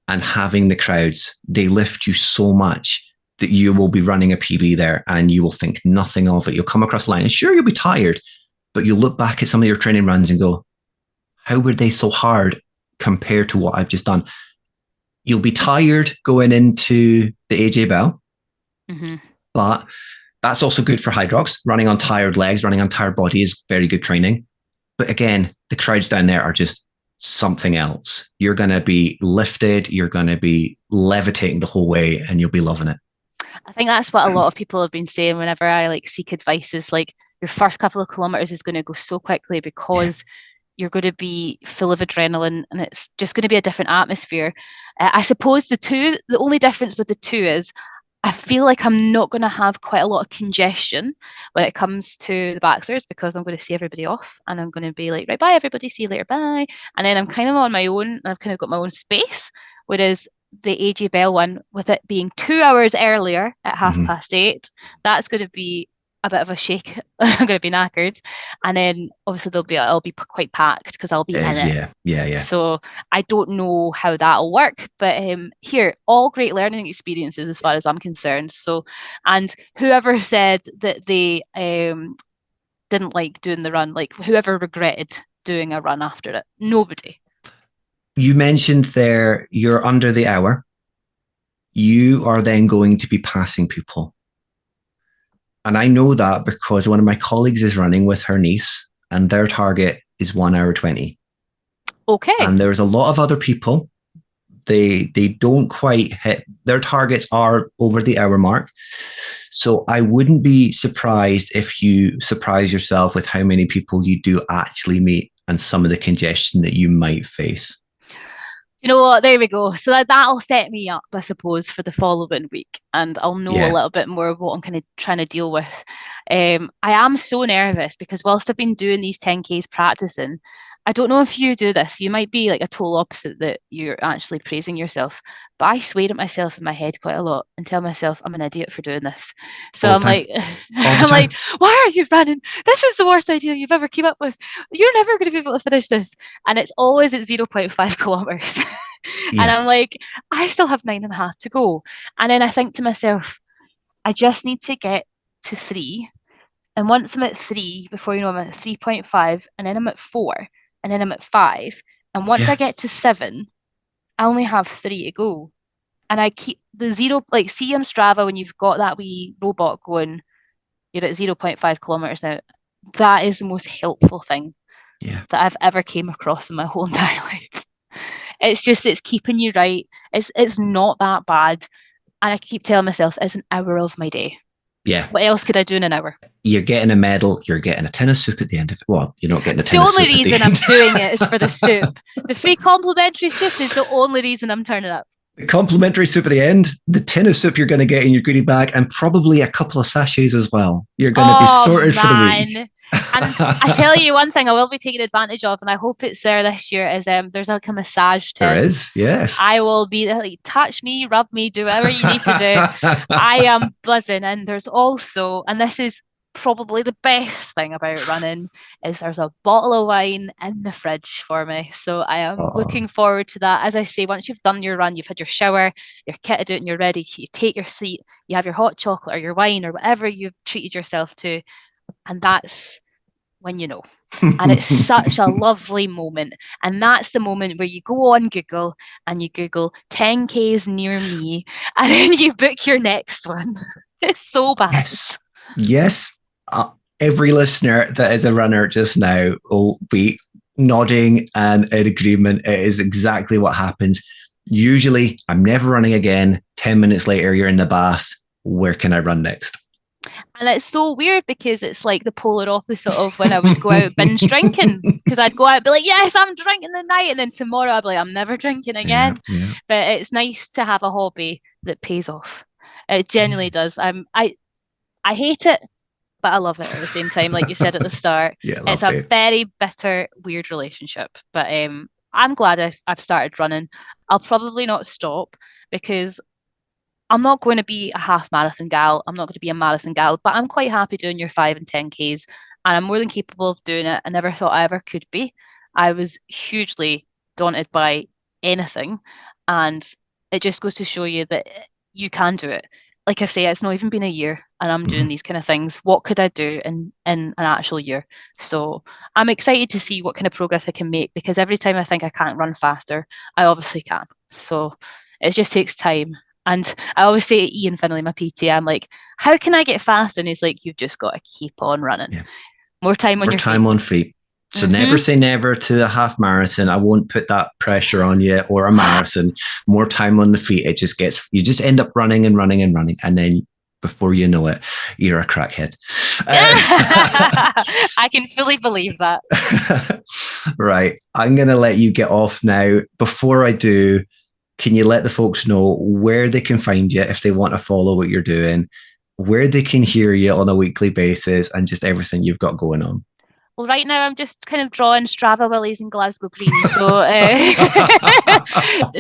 and having the crowds, they lift you so much that you will be running a PB there and you will think nothing of it. You'll come across the line and sure, you'll be tired, but you'll look back at some of your training runs and go, how were they so hard compared to what I've just done? You'll be tired going into the AJ Bell, Hmm. but that's also good for Hydrox. Running on tired legs, running on tired body is very good training. But again, the crowds down there are just something else. You're going to be lifted, you're going to be levitating the whole way, and you'll be loving it. I think that's what a lot of people have been saying whenever I like seek advice is like your first couple of kilometers is going to go so quickly Yeah. because you're going to be full of adrenaline and it's just going to be a different atmosphere. I suppose the only difference with the two is I feel like I'm not going to have quite a lot of congestion when it comes to the Baxters because I'm going to see everybody off and I'm going to be like, right, bye, everybody, see you later, bye. And then I'm kind of on my own and I've kind of got my own space. Whereas the AJ Bell one, with it being 2 hours earlier at half Mhm. past eight, that's going to be a bit of a shake. I'm going to be knackered. And then obviously I'll be quite packed because I'll be It in is, it. yeah. Yeah, yeah. So I don't know how that'll work, but here, all great learning experiences as far as I'm concerned. So, and whoever said that they didn't like doing the run, like whoever regretted doing a run after it, nobody. You mentioned there you're under the hour. You are then going to be passing people. And I know that because one of my colleagues is running with her niece and their target is 1 hour 20. Okay. And there's a lot of other people. They don't quite hit their targets are over the hour mark. So I wouldn't be surprised if you surprise yourself with how many people you do actually meet and some of the congestion that you might face. You know what? There we go. So that'll set me up, I suppose, for the following week, and I'll know a Yeah. little bit more of what I'm kind of trying to deal with. I am so nervous because whilst I've been doing these 10Ks practicing, I don't know if you do this. You might be like a total opposite that you're actually praising yourself, but I swear at myself in my head quite a lot and tell myself I'm an idiot for doing this. So All the I'm time. like, All the I'm like, time. why are you running? This is the worst idea you've ever came up with. You're never going to be able to finish this, and it's always at 0.5 kilometers. And Yeah. I'm like, I still have 9.5 to go. And then I think to myself, I just need to get to three. And once I'm at three, before you know, I'm at 3.5, and then I'm at four, and then I'm at five. And once I Yeah. get to seven, I only have three to go. And I keep the zero, like, see on Strava when you've got that wee robot going, you're at 0.5 kilometers now. That is the most helpful thing Yeah. that I've ever came across in my whole entire life. It's keeping you right. It's not that bad. And I keep telling myself it's an hour of my day. Yeah. What else could I do in an hour? You're getting a medal. You're getting a tin of soup at the end of it. Well, you're not getting a It's the tin of only soup at the reason I'm end. doing it is for the soup. The free complimentary soup is the only reason I'm turning up. The complimentary soup at the end, the tin of soup you're going to get in your goodie bag, and probably a couple of sachets as well. You're going to be Oh sorted for the week. man. And I tell you one thing I will be taking advantage of, and I hope it's there this year, is there's like a massage There tin. is, yes. I will be like, touch me, rub me, do whatever you need to do. I am buzzing. And there's also, and this is probably the best thing about running, is there's a bottle of wine in the fridge for me. So I am Oh, looking forward to that. As I say, once you've done your run, you've had your shower, you're kitted out and you're ready, you take your seat, you have your hot chocolate or your wine or whatever you've treated yourself to, and that's when you know. And it's such a lovely moment. And that's the moment where you go on Google and you Google 10Ks near me and then you book your next one. It's so bad. yes. Yes. Every listener that is a runner just now will be nodding and in agreement. It is exactly what happens. Usually, I'm never running again. 10 minutes later, you're in the bath. Where can I run next? And it's so weird because it's like the polar opposite of when I would go out binge drinking. Because I'd go out and be like, yes, I'm drinking the night. And then tomorrow I'd be like, I'm never drinking Yeah, again. yeah, But it's nice to have a hobby that pays off. It genuinely yes. does. I hate it, but I love it at the same time. Like you said at the start, Yeah, it's love a it. very bitter, weird relationship. But I'm glad I've started running. I'll probably not stop because I'm not going to be a half marathon gal. I'm not going to be a marathon gal, but I'm quite happy doing your 5 and 10Ks. And I'm more than capable of doing it. I never thought I ever could be. I was hugely daunted by anything. And it just goes to show you that you can do it. Like I say, it's not even been a year and I'm doing Mhm. these kind of things. What could I do in an actual year? So I'm excited to see what kind of progress I can make because every time I think I can't run faster, I obviously can. So It just takes time. And I always say to Ian Finley, my PT, I'm like, how can I get faster? And he's like, you've just got to keep on running. Yeah. More time on More your time feet. on feet. So never say never to a half marathon. I won't put that pressure on you, or a marathon. More time on the feet. You just end up running and running and running. And then before you know it, you're a crackhead. I can fully believe that. Right. I'm going to let you get off now. Before I do, can you let the folks know where they can find you if they want to follow what you're doing, where they can hear you on a weekly basis, and just everything you've got going on? Well, right now I'm just kind of drawing Strava Willies and Glasgow Green. So no,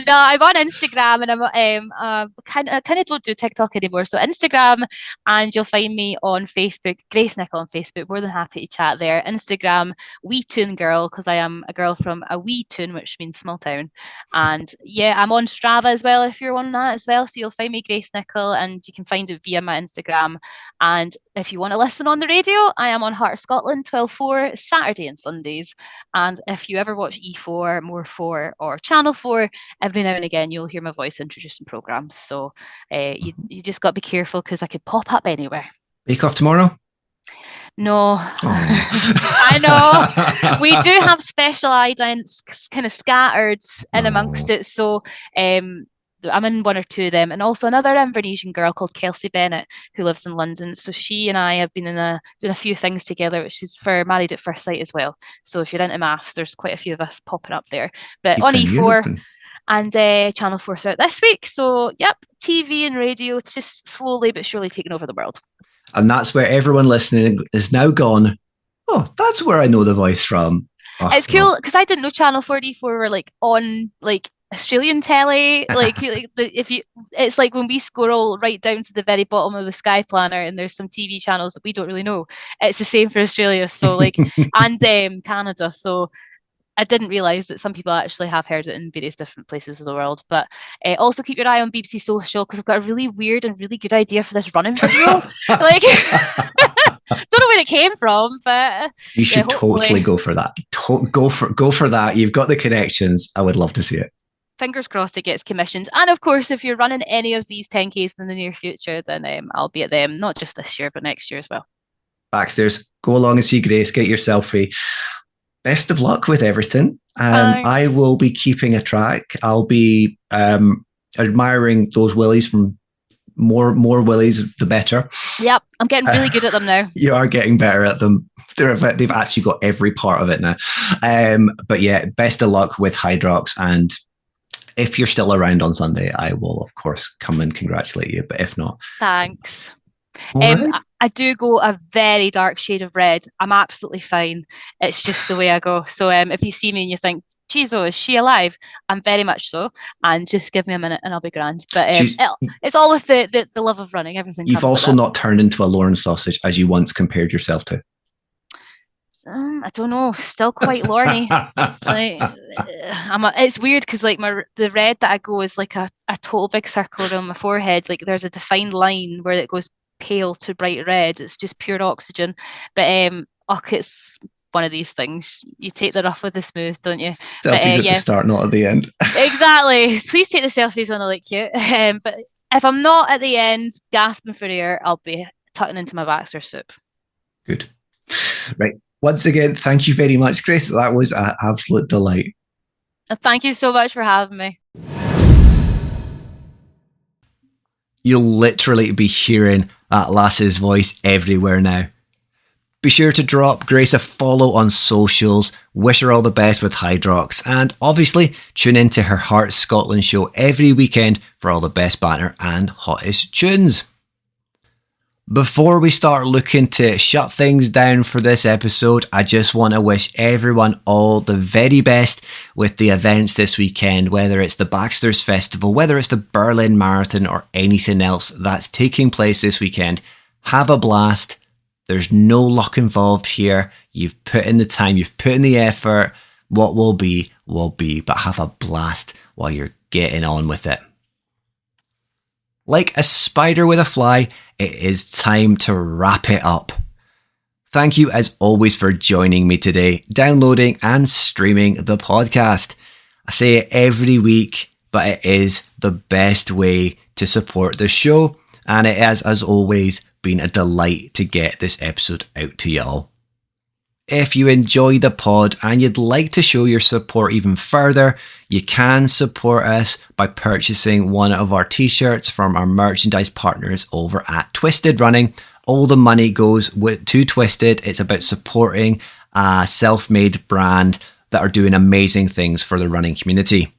I'm on Instagram, and I'm kind of don't do TikTok anymore. So Instagram, and you'll find me on Facebook, Grace Nicol on Facebook. More than happy to chat there. Instagram, Wee Toon Girl, because I am a girl from a wee toon, which means small town. And yeah, I'm on Strava as well if you're on that as well. So you'll find me Grace Nicol, and you can find it via my Instagram. And if you want to listen on the radio, I am on Heart of Scotland 12/4 Saturday and Sundays. And if you ever watch E4, More 4, or Channel 4, every now and again you'll hear my voice introducing programmes. So you just got to be careful, because I could pop up anywhere. Bake Off tomorrow? No. I know. We do have special iodine kind of scattered in amongst it. So I'm in one or two of them, and also another Invernessian girl called Kelsey Bennett who lives in London. So she and I have been doing a few things together, which is for Married at First Sight as well. So if you're into maths, there's quite a few of us popping up there. But on E4 and Channel 4 throughout this week. So yep, TV and radio, it's just slowly but surely taking over the world. And that's where everyone listening is now gone, oh, that's where I know the voice from. Oh, it's cool, because I didn't know Channel 4 and E4 were like on like Australian telly, it's like when we scroll right down to the very bottom of the Sky Planner, and there's some TV channels that we don't really know. It's the same for Australia, so like and Canada. So I didn't realise that some people actually have heard it in various different places of the world. But also keep your eye on BBC Social, because I've got a really weird and really good idea for this running video. Like, don't know where it came from, but you should totally go for that. Go for that. You've got the connections. I would love to see it. Fingers crossed it gets commissioned. And of course, if you're running any of these 10Ks in the near future, then I'll be at them, not just this year, but next year as well. Baxters, go along and see Grace, get your selfie. Best of luck with everything. I will be keeping a track. I'll be admiring those willies. From more willies, the better. Yep, I'm getting really good at them now. You are getting better at them. They've actually got every part of it now. But yeah, best of luck with Hydrox. And if you're still around on Sunday, I will, of course, come and congratulate you. But if not... Thanks. Right. I do go a very dark shade of red. I'm absolutely fine. It's just the way I go. So if you see me and you think, geez, is she alive? I'm very much so. And just give me a minute and I'll be grand. But it's all with the love of running. Everything. You've also not turned into a Lauren sausage as you once compared yourself to. I don't know, still quite Lorny. Like, it's weird, because like the red that I go is like a total big circle around my forehead. Like there's a defined line where it goes pale to bright red. It's just pure oxygen. But it's one of these things. You take the rough with the smooth, don't you? Selfies at the start, not at the end. Exactly. Please take the selfies when I look cute. But if I'm not at the end gasping for air, I'll be tucking into my Baxter soup. Good. Right. Once again, thank you very much, Grace. That was an absolute delight. Thank you so much for having me. You'll literally be hearing that lass's voice everywhere now. Be sure to drop Grace a follow on socials, wish her all the best with Hydrox, and obviously tune into her Heart Scotland show every weekend for all the best banter and hottest tunes. Before we start looking to shut things down for this episode, I just want to wish everyone all the very best with the events this weekend, whether it's the Baxters Festival, whether it's the Berlin Marathon, or anything else that's taking place this weekend. Have a blast. There's no luck involved here. You've put in the time, you've put in the effort. What will be, but have a blast while you're getting on with it. Like a spider with a fly, it is time to wrap it up. Thank you as always for joining me today, downloading and streaming the podcast. I say it every week, but it is the best way to support the show, and it has, as always, been a delight to get this episode out to y'all. If you enjoy the pod and you'd like to show your support even further, you can support us by purchasing one of our t-shirts from our merchandise partners over at Twisted Running. All the money goes to Twisted. It's about supporting a self-made brand that are doing amazing things for the running community.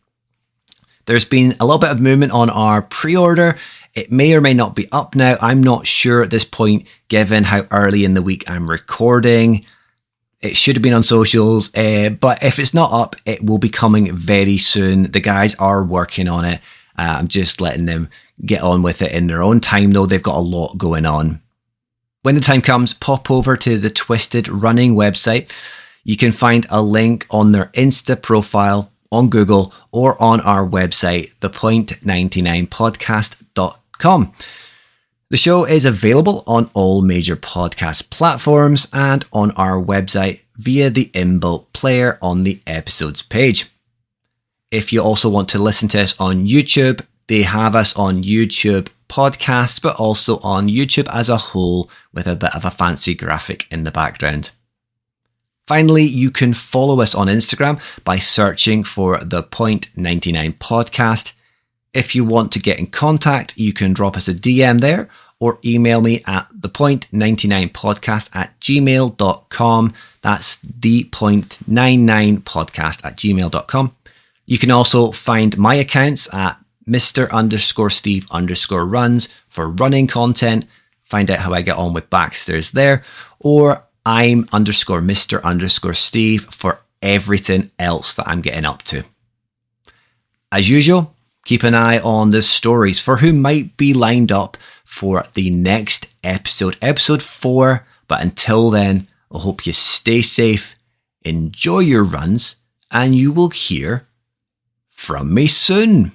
There's been a little bit of movement on our pre-order. It may or may not be up now. I'm not sure at this point, given how early in the week I'm recording. It should have been on socials, but if it's not up, it will be coming very soon. The guys are working on it. I'm just letting them get on with it in their own time, though. They've got a lot going on. When the time comes, pop over to the Twisted Running website. You can find a link on their Insta profile, on Google, or on our website, thepoint99podcast.com. The show is available on all major podcast platforms and on our website via the inbuilt player on the episodes page. If you also want to listen to us on YouTube, they have us on YouTube podcasts, but also on YouTube as a whole with a bit of a fancy graphic in the background. Finally, you can follow us on Instagram by searching for the Point99 podcast. If you want to get in contact, you can drop us a DM there or email me at thepoint99podcast@gmail.com. That's thepoint99podcast@gmail.com. You can also find my accounts at Mr_Steve_runs for running content. Find out how I get on with Baxters there. Or I'm_Mr_Steve for everything else that I'm getting up to. As usual, keep an eye on the stories for who might be lined up for the next episode 4. But until then, I hope you stay safe, enjoy your runs, and you will hear from me soon.